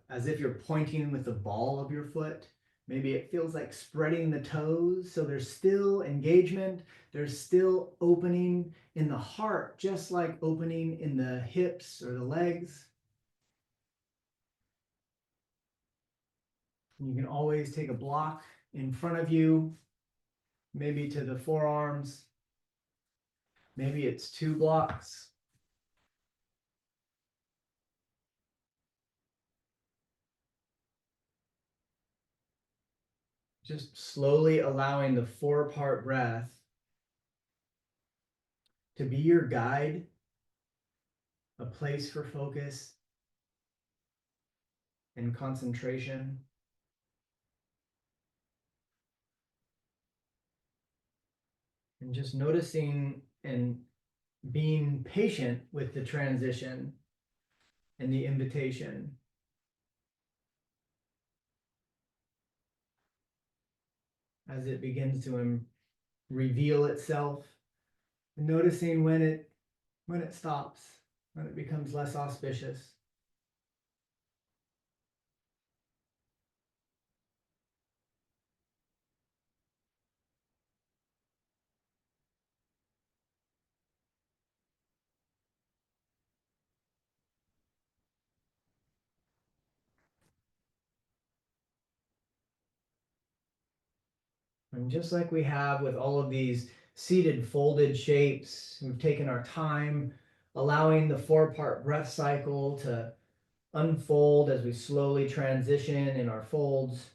as if you're pointing with the ball of your foot. Maybe it feels like spreading the toes. So there's still engagement. There's still opening in the heart, just like opening in the hips or the legs. You can always take a block in front of you, maybe to the forearms. Maybe it's 2 blocks. Just slowly allowing the 4-part breath to be your guide, a place for focus and concentration. And just noticing and being patient with the transition and the invitation. As it begins to reveal itself, and noticing when it stops, when it becomes less auspicious. And just like we have with all of these seated folded shapes, we've taken our time allowing the 4-part breath cycle to unfold as we slowly transition in our folds.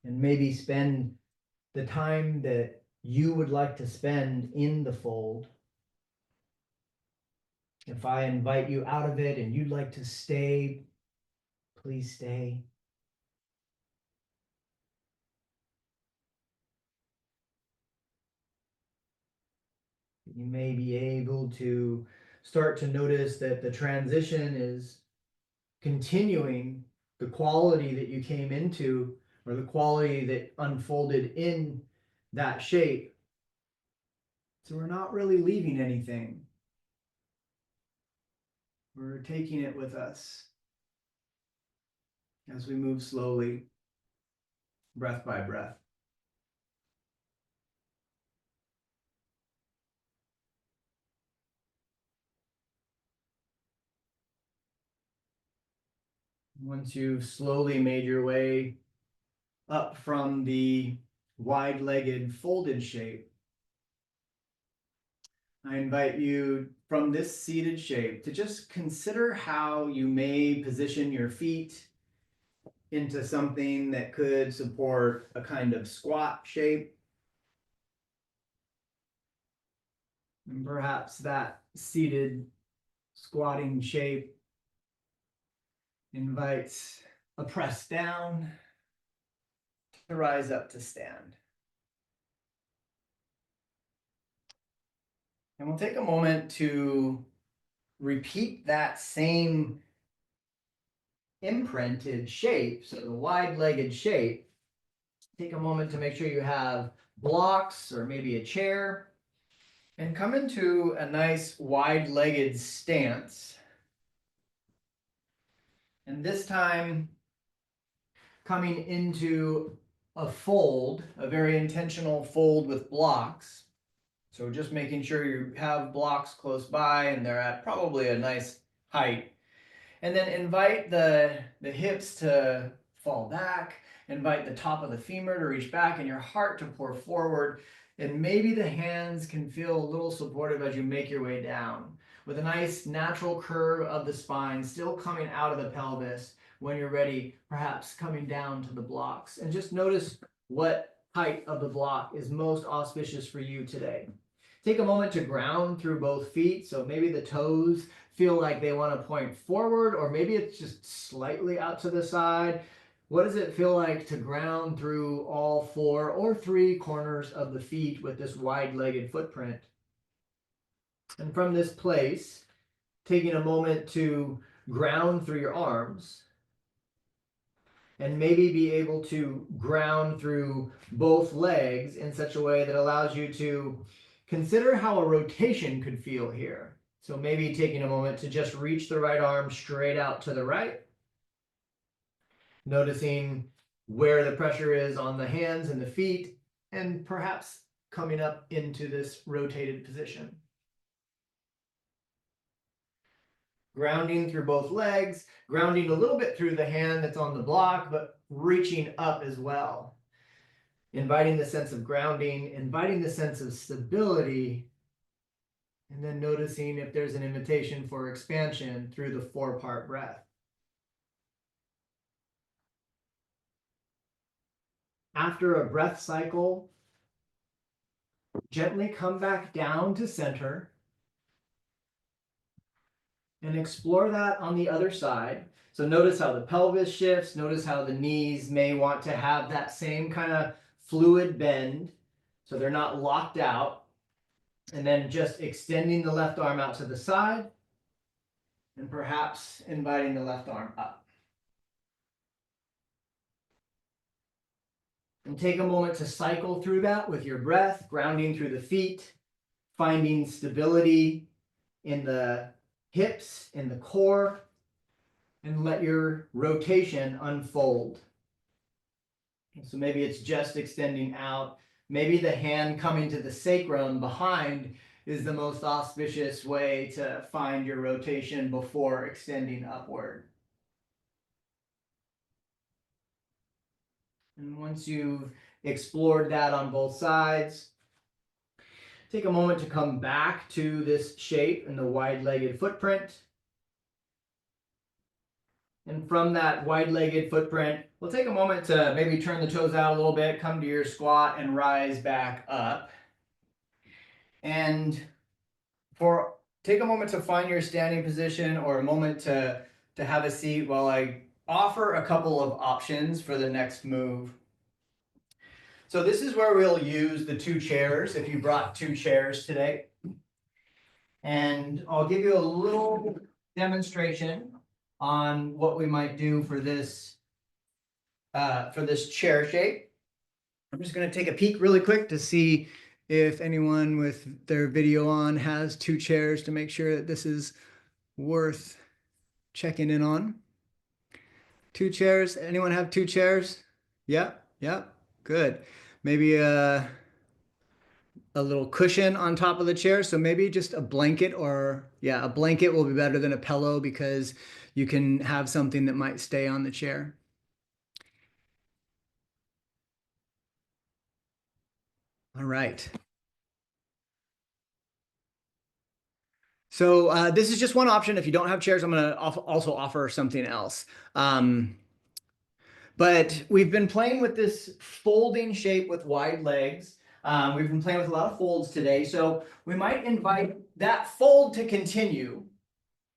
And maybe spend the time that you would like to spend in the fold. If I invite you out of it and you'd like to stay, please stay. You may be able to start to notice that the transition is continuing the quality that you came into, or the quality that unfolded in that shape. So we're not really leaving anything. We're taking it with us as we move slowly, breath by breath. Once you've slowly made your way up from the wide-legged folded shape, I invite you from this seated shape to just consider how you may position your feet into something that could support a kind of squat shape. And perhaps that seated squatting shape invites a press down to rise up to stand. And we'll take a moment to repeat that same imprinted shape, so the wide-legged shape. Take a moment to make sure you have blocks or maybe a chair, and come into a nice wide-legged stance. And this time, coming into a fold, a very intentional fold with blocks. So just making sure you have blocks close by and they're at probably a nice height. And then invite the hips to fall back, invite the top of the femur to reach back and your heart to pour forward. And maybe the hands can feel a little supportive as you make your way down, with a nice natural curve of the spine still coming out of the pelvis. When you're ready, perhaps coming down to the blocks. And just notice what height of the block is most auspicious for you today. Take a moment to ground through both feet. So maybe the toes feel like they want to point forward, or maybe it's just slightly out to the side. What does it feel like to ground through all 4 or 3 corners of the feet with this wide-legged footprint? And from this place, taking a moment to ground through your arms, and maybe be able to ground through both legs in such a way that allows you to consider how a rotation could feel here. So maybe taking a moment to just reach the right arm straight out to the right, noticing where the pressure is on the hands and the feet, and perhaps coming up into this rotated position. Grounding through both legs, grounding a little bit through the hand that's on the block, but reaching up as well. Inviting the sense of grounding, inviting the sense of stability, and then noticing if there's an invitation for expansion through the 4-part breath. After a breath cycle, gently come back down to center and explore that on the other side. So notice how the pelvis shifts, notice how the knees may want to have that same kind of fluid bend, so they're not locked out. And then just extending the left arm out to the side, and perhaps inviting the left arm up. And take a moment to cycle through that with your breath, grounding through the feet, finding stability in the hips, in the core, and let your rotation unfold. So maybe it's just extending out. Maybe the hand coming to the sacrum behind is the most auspicious way to find your rotation before extending upward. And once you've explored that on both sides, take a moment to come back to this shape in the wide-legged footprint. And from that wide-legged footprint, we'll take a moment to maybe turn the toes out a little bit, come to your squat and rise back up. And take a moment to find your standing position, or a moment to have a seat while I offer a couple of options for the next move. So this is where we'll use the 2 chairs, if you brought 2 chairs today. And I'll give you a little demonstration on what we might do for this chair shape. I'm just going to take a peek really quick to see if anyone with their video on has two chairs to make sure that this is worth checking in on. Two chairs. Anyone have two chairs? Yeah, yeah, good. Maybe a little cushion on top of the chair. So maybe just a blanket or, yeah, a blanket will be better than a pillow because you can have something that might stay on the chair. All right. So this is just one option. If you don't have chairs, I'm going to also offer something else. But we've been playing with this folding shape with wide legs. We've been playing with a lot of folds today. So we might invite that fold to continue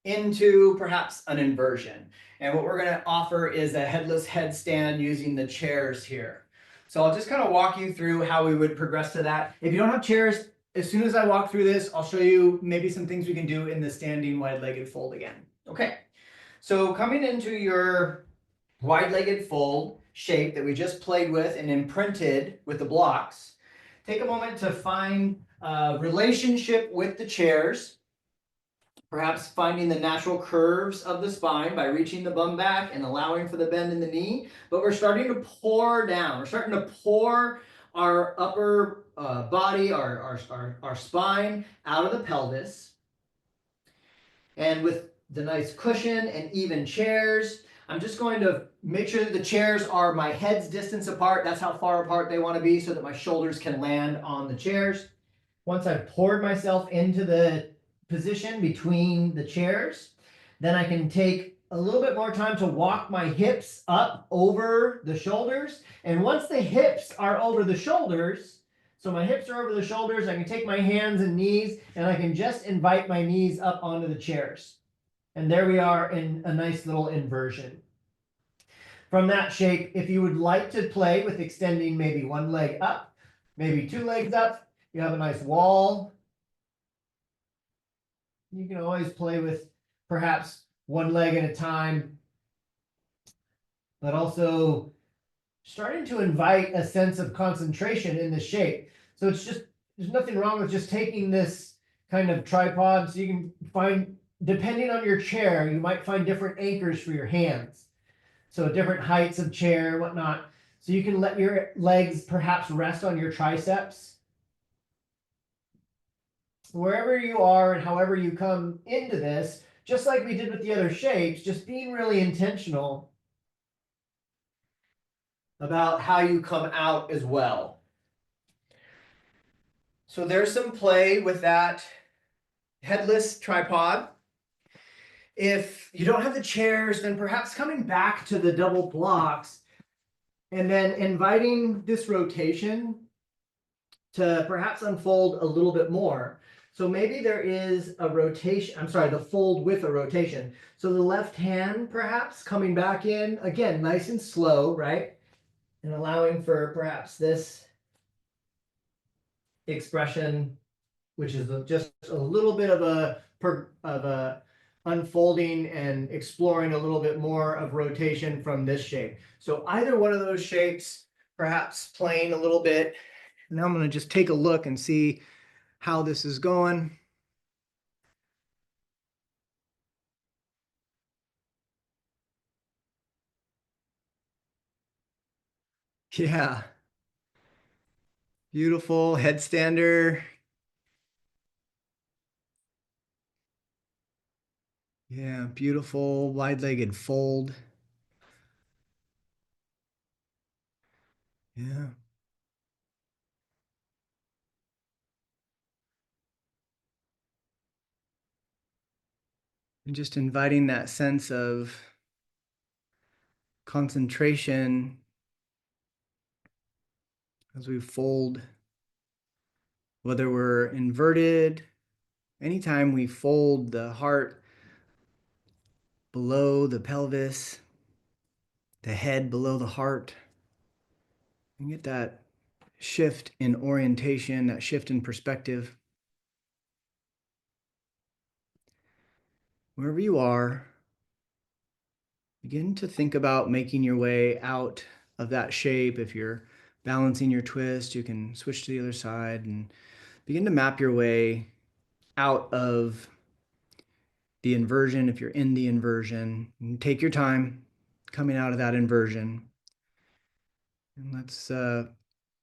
into perhaps an inversion. And what we're going to offer is a headless headstand using the chairs here. So I'll just kind of walk you through how we would progress to that. If you don't have chairs, as soon as I walk through this, I'll show you maybe some things we can do in the standing wide-legged fold again. Okay, so coming into your wide-legged fold shape that we just played with and imprinted with the blocks, take a moment to find a relationship with the chairs. Perhaps finding the natural curves of the spine by reaching the bum back and allowing for the bend in the knee. But we're starting to pour down. We're starting to pour our upper body, our spine out of the pelvis. And with the nice cushion and even chairs, I'm just going to make sure that the chairs are my head's distance apart. That's how far apart they want to be so that my shoulders can land on the chairs. Once I've poured myself into the position between the chairs, then I can take a little bit more time to walk my hips up over the shoulders. And once the hips are over the shoulders, so my hips are over the shoulders, I can take my hands and knees and I can just invite my knees up onto the chairs. And there we are in a nice little inversion. From that shape, if you would like to play with extending maybe one leg up, maybe two legs up, you have a nice wall. You can always play with perhaps one leg at a time, but also starting to invite a sense of concentration in the shape. So it's just, there's nothing wrong with just taking this kind of tripod. So you can find, depending on your chair, you might find different anchors for your hands. So different heights of chair, whatnot. So you can let your legs perhaps rest on your triceps. Wherever you are and however you come into this, just like we did with the other shapes, just being really intentional about how you come out as well. So there's some play with that headless tripod. If you don't have the chairs, then perhaps coming back to the double blocks and then inviting this rotation to perhaps unfold a little bit more. So maybe there is a rotation, I'm sorry, the fold with a rotation. So the left hand perhaps coming back in, again, nice and slow, right? And allowing for perhaps this expression, which is just a little bit of a unfolding and exploring a little bit more of rotation from this shape. So either one of those shapes, perhaps playing a little bit. Now I'm going to just take a look and see how this is going. Yeah. Beautiful headstander. Yeah, beautiful wide-legged fold. Yeah. And just inviting that sense of concentration as we fold, whether we're inverted, anytime we fold the heart below the pelvis, the head below the heart, and get that shift in orientation, that shift in perspective. Wherever you are, begin to think about making your way out of that shape. If you're balancing your twist, you can switch to the other side and begin to map your way out of the inversion. If you're in the inversion, take your time coming out of that inversion. And let's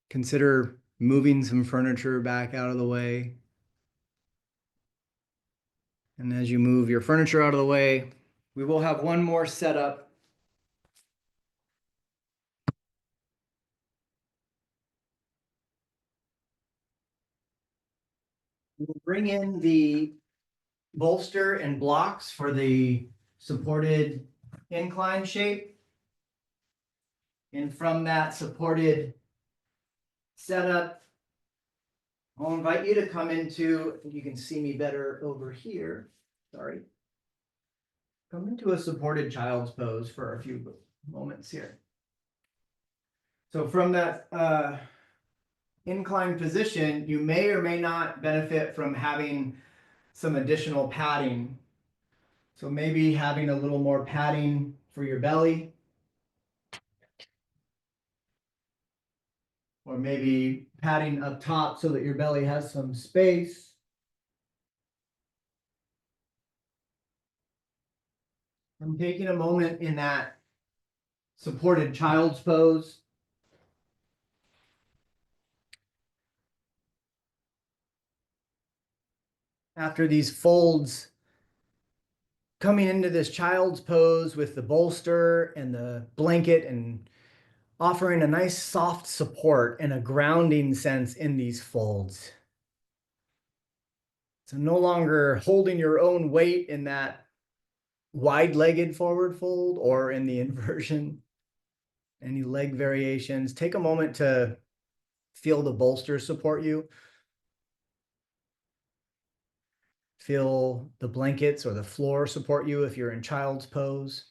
consider moving some furniture back out of the way. And as you move your furniture out of the way, we will have one more setup. We'll bring in the bolster and blocks for the supported incline shape. And from that supported setup, I'll invite you to come into, I think you can see me better over here. Sorry. Come into a supported child's pose for a few moments here. So from that inclined position, you may or may not benefit from having some additional padding. So maybe having a little more padding for your belly, or maybe padding up top so that your belly has some space. I'm taking a moment in that supported child's pose. After these folds, coming into this child's pose with the bolster and the blanket and offering a nice soft support and a grounding sense in these folds. So no longer holding your own weight in that wide-legged forward fold or in the inversion. Any leg variations. Take a moment to feel the bolster support you. Feel the blankets or the floor support you if you're in child's pose.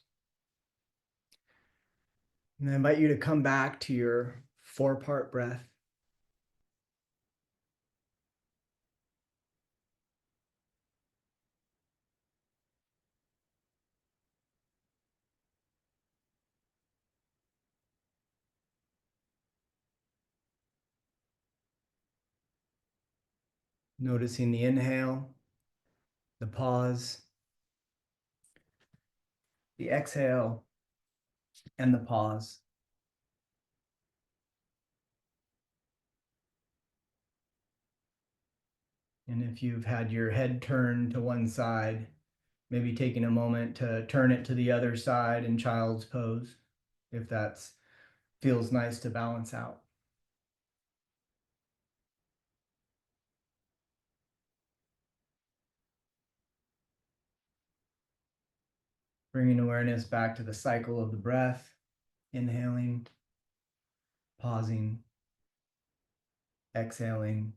And I invite you to come back to your 4-part breath. Noticing the inhale, the pause, the exhale, and the pause. And if you've had your head turned to one side, maybe taking a moment to turn it to the other side in child's pose, if that feels nice to balance out. Bringing awareness back to the cycle of the breath, inhaling, pausing, exhaling,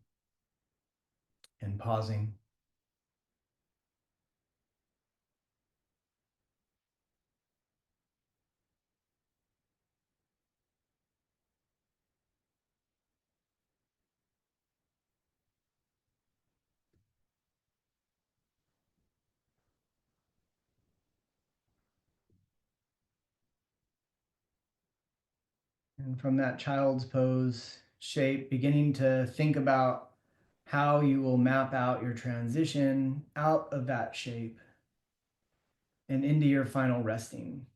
and pausing. And from that child's pose shape, beginning to think about how you will map out your transition out of that shape and into your final resting.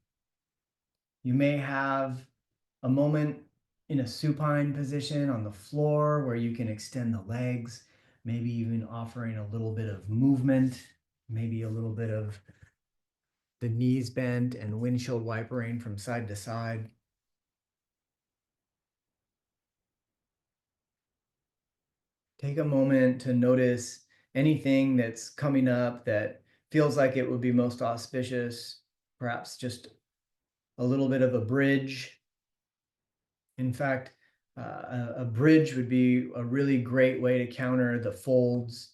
You may have a moment in a supine position on the floor where you can extend the legs, maybe even offering a little bit of movement, maybe a little bit of the knees bent and windshield wipering from side to side. Take a moment to notice anything that's coming up that feels like it would be most auspicious, perhaps just a little bit of a bridge. In fact, a bridge would be a really great way to counter the folds.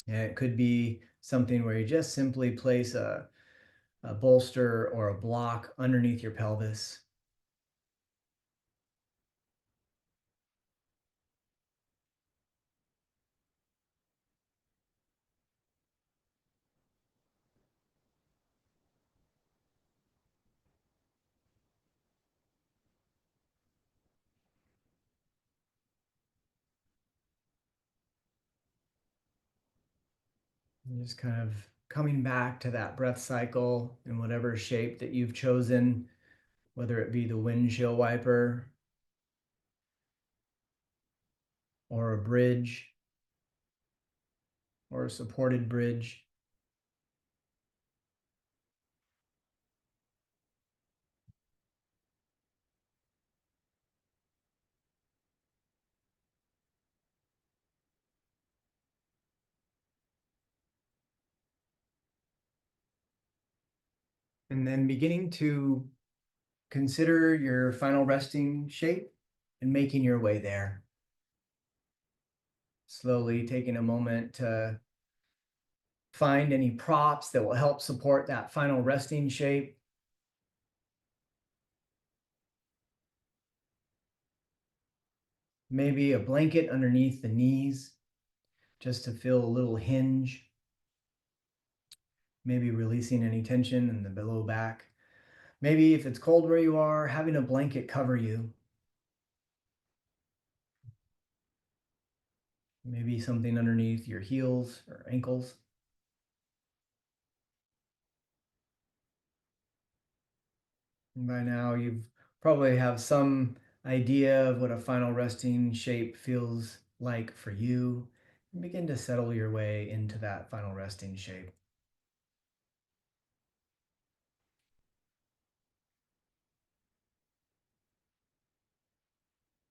And it could be something where you just simply place a bolster or a block underneath your pelvis. And just kind of coming back to that breath cycle in whatever shape that you've chosen, whether it be the windshield wiper or a bridge or a supported bridge. And then beginning to consider your final resting shape and making your way there. Slowly taking a moment to find any props that will help support that final resting shape. Maybe a blanket underneath the knees just to feel a little hinge. Maybe releasing any tension in the low back. Maybe if it's cold where you are, having a blanket cover you. Maybe something underneath your heels or ankles. And by now, you've probably have some idea of what a final resting shape feels like for you. And begin to settle your way into that final resting shape.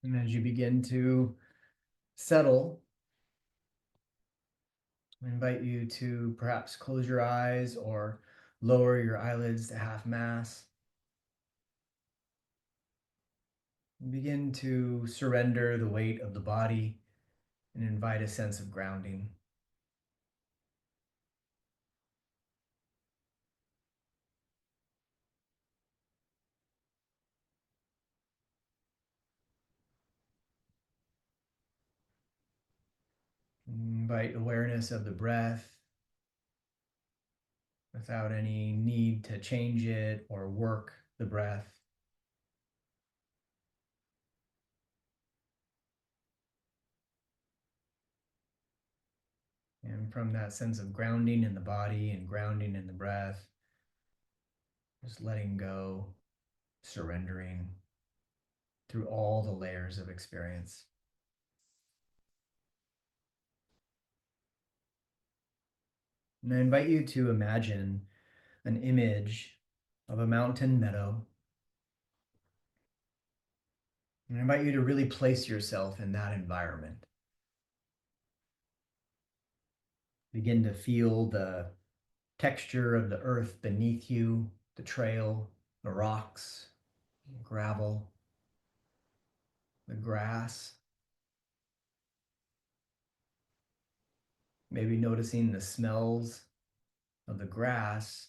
And as you begin to settle, I invite you to perhaps close your eyes or lower your eyelids to half mast. Begin to surrender the weight of the body and invite a sense of grounding. Invite awareness of the breath without any need to change it or work the breath. And from that sense of grounding in the body and grounding in the breath, just letting go, surrendering through all the layers of experience. And I invite you to imagine an image of a mountain meadow. And I invite you to really place yourself in that environment. Begin to feel the texture of the earth beneath you, the trail, the rocks, gravel, the grass. Maybe noticing the smells of the grass,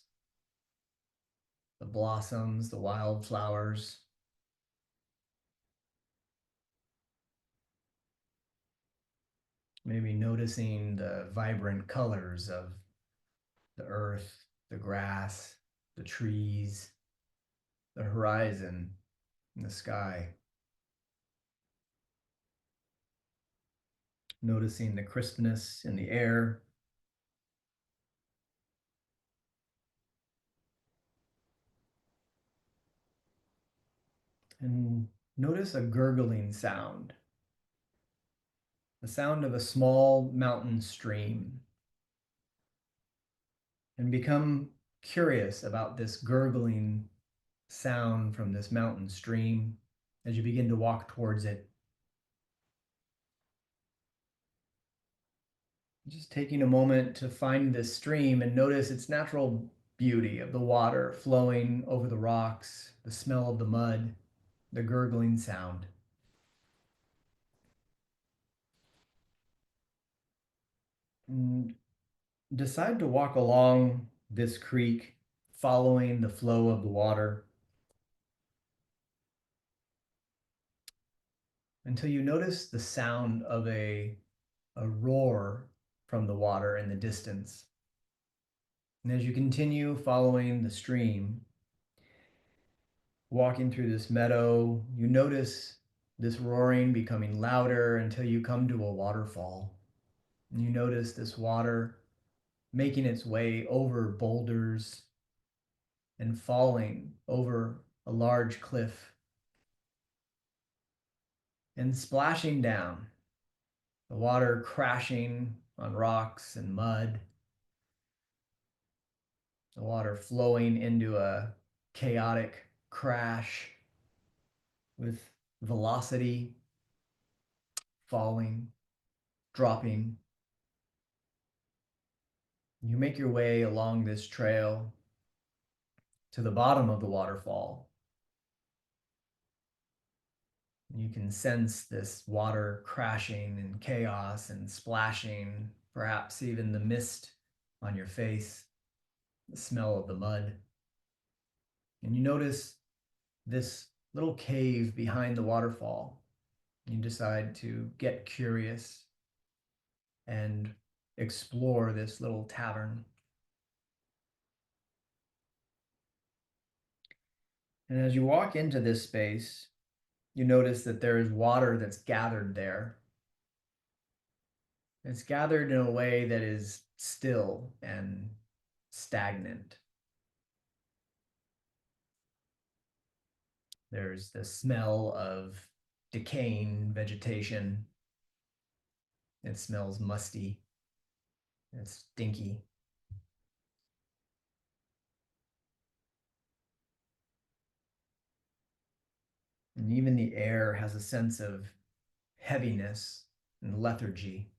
the blossoms, the wildflowers. Maybe noticing the vibrant colors of the earth, the grass, the trees, the horizon, and the sky. Noticing the crispness in the air. And notice a gurgling sound, the sound of a small mountain stream. And become curious about this gurgling sound from this mountain stream as you begin to walk towards it. Just taking a moment to find this stream and notice its natural beauty of the water flowing over the rocks, the smell of the mud, the gurgling sound. And decide to walk along this creek, following the flow of the water until you notice the sound of a roar from the water in the distance. And as you continue following the stream, walking through this meadow, you notice this roaring becoming louder until you come to a waterfall. And you notice this water making its way over boulders and falling over a large cliff and splashing down, the water crashing on rocks and mud, the water flowing into a chaotic crash with velocity, falling, dropping. You make your way along this trail to the bottom of the waterfall. You can sense this water crashing and chaos and splashing, perhaps even the mist on your face, the smell of the mud. And you notice this little cave behind the waterfall. You decide to get curious and explore this little tavern. And as you walk into this space, you notice that there is water that's gathered there. It's gathered in a way that is still and stagnant. There's the smell of decaying vegetation. It smells musty. It's stinky. And even the air has a sense of heaviness and lethargy.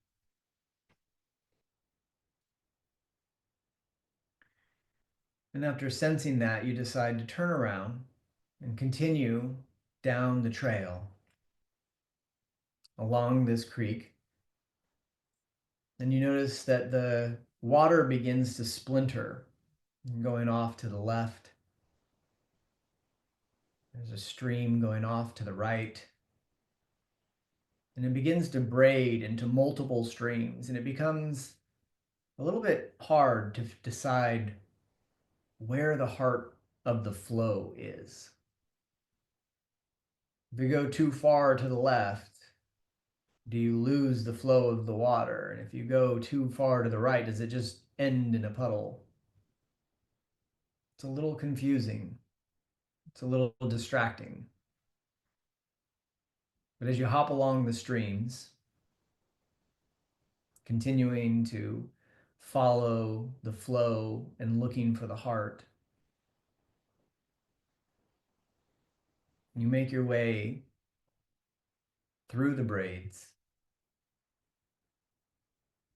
And after sensing that, you decide to turn around and continue down the trail along this creek. And you notice that the water begins to splinter, going off to the left. There's a stream going off to the right. And it begins to braid into multiple streams, and it becomes a little bit hard to decide where the heart of the flow is. If you go too far to the left, do you lose the flow of the water? And if you go too far to the right, does it just end in a puddle? It's a little confusing. It's a little distracting. But as you hop along the streams, continuing to follow the flow and looking for the heart, you make your way through the braids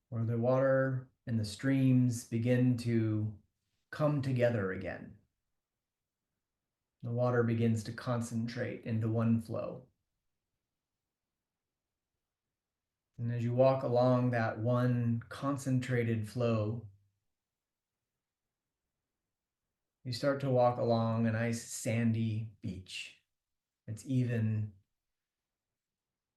where the water and the streams begin to come together again. The water begins to concentrate into one flow. And as you walk along that one concentrated flow, you start to walk along a nice sandy beach. It's even,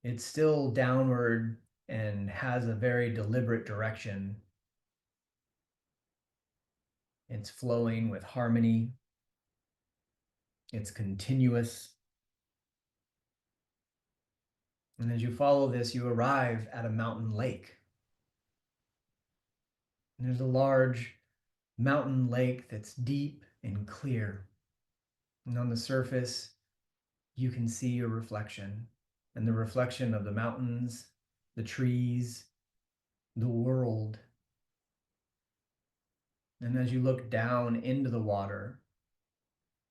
it's still downward and has a very deliberate direction. It's flowing with harmony. It's continuous. And as you follow this, you arrive at a mountain lake. And there's a large mountain lake that's deep and clear. And on the surface, you can see your reflection, and the reflection of the mountains, the trees, the world. And as you look down into the water,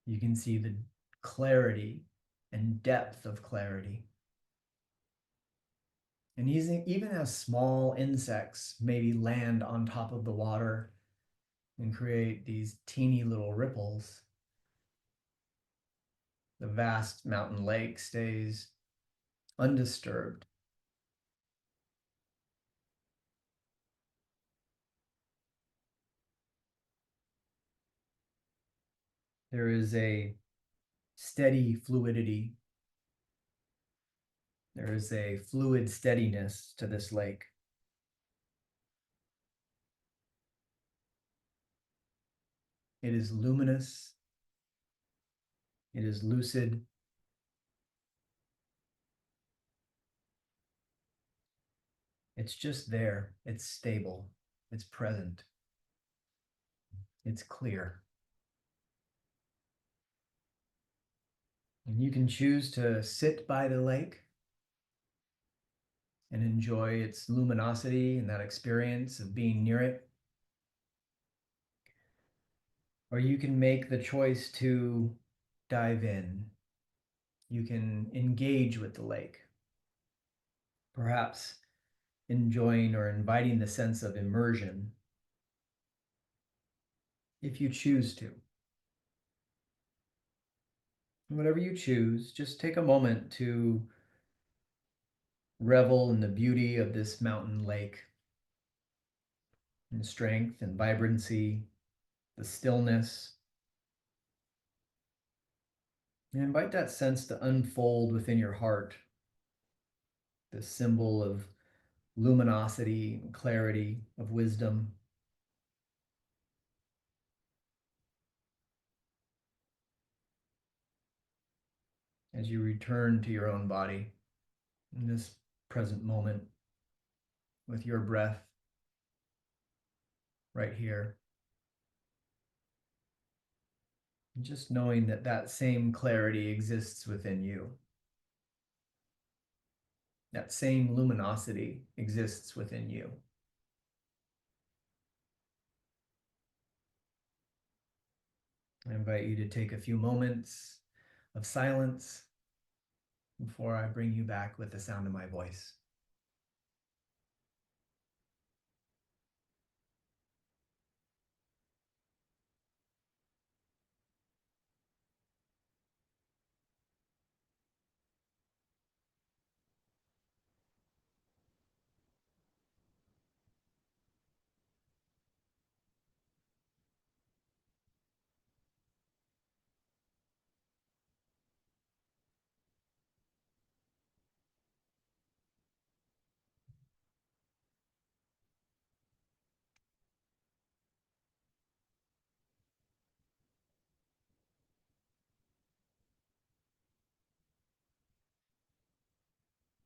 you can see the clarity and depth of clarity. And even as small insects maybe land on top of the water and create these teeny little ripples, the vast mountain lake stays undisturbed. There is a steady fluidity. There is a fluid steadiness to this lake. It is luminous. It is lucid. It's just there. It's stable. It's present. It's clear. And you can choose to sit by the lake and enjoy its luminosity and that experience of being near it. Or you can make the choice to dive in. You can engage with the lake, perhaps enjoying or inviting the sense of immersion, if you choose to. Whatever you choose, just take a moment to revel in the beauty of this mountain lake, and strength and vibrancy, the stillness. And invite that sense to unfold within your heart, this symbol of luminosity and clarity, of wisdom. As you return to your own body in this present moment with your breath right here. And just knowing that that same clarity exists within you. That same luminosity exists within you. I invite you to take a few moments of silence before I bring you back with the sound of my voice.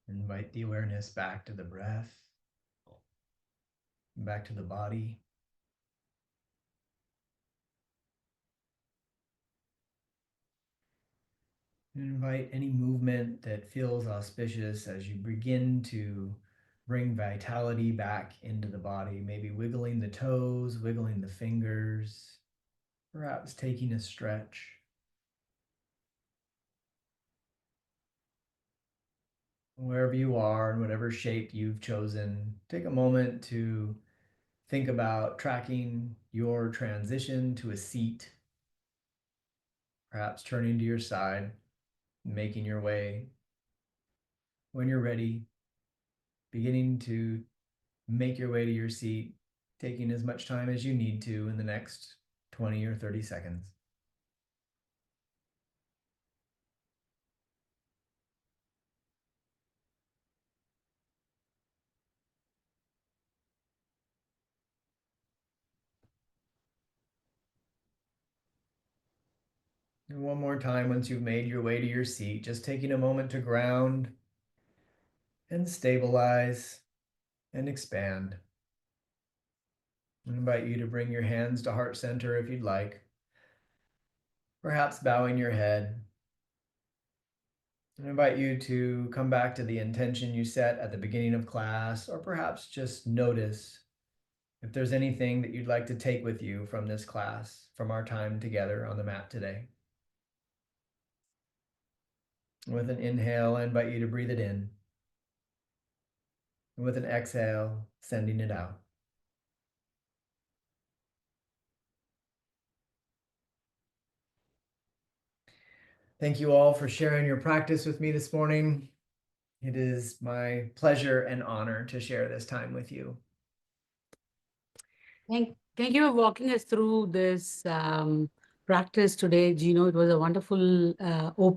Invite the awareness back to the breath, back to the body. Invite any movement that feels auspicious as you begin to bring vitality back into the body, maybe wiggling the toes, wiggling the fingers, perhaps taking a stretch. Wherever you are, in whatever shape you've chosen, take a moment to think about tracking your transition to a seat, perhaps turning to your side, making your way. When you're ready, beginning to make your way to your seat, taking as much time as you need to in the next 20 or 30 seconds. And one more time, once you've made your way to your seat, just taking a moment to ground and stabilize and expand. I invite you to bring your hands to heart center if you'd like, perhaps bowing your head. I invite you to come back to the intention you set at the beginning of class, or perhaps just notice if there's anything that you'd like to take with you from this class, from our time together on the mat today. With an inhale, I invite you to breathe it in. And with an exhale, sending it out. Thank you all for sharing your practice with me this morning. It is my pleasure and honor to share this time with you. Thank you for walking us through this practice today, Gino. It was a wonderful opening.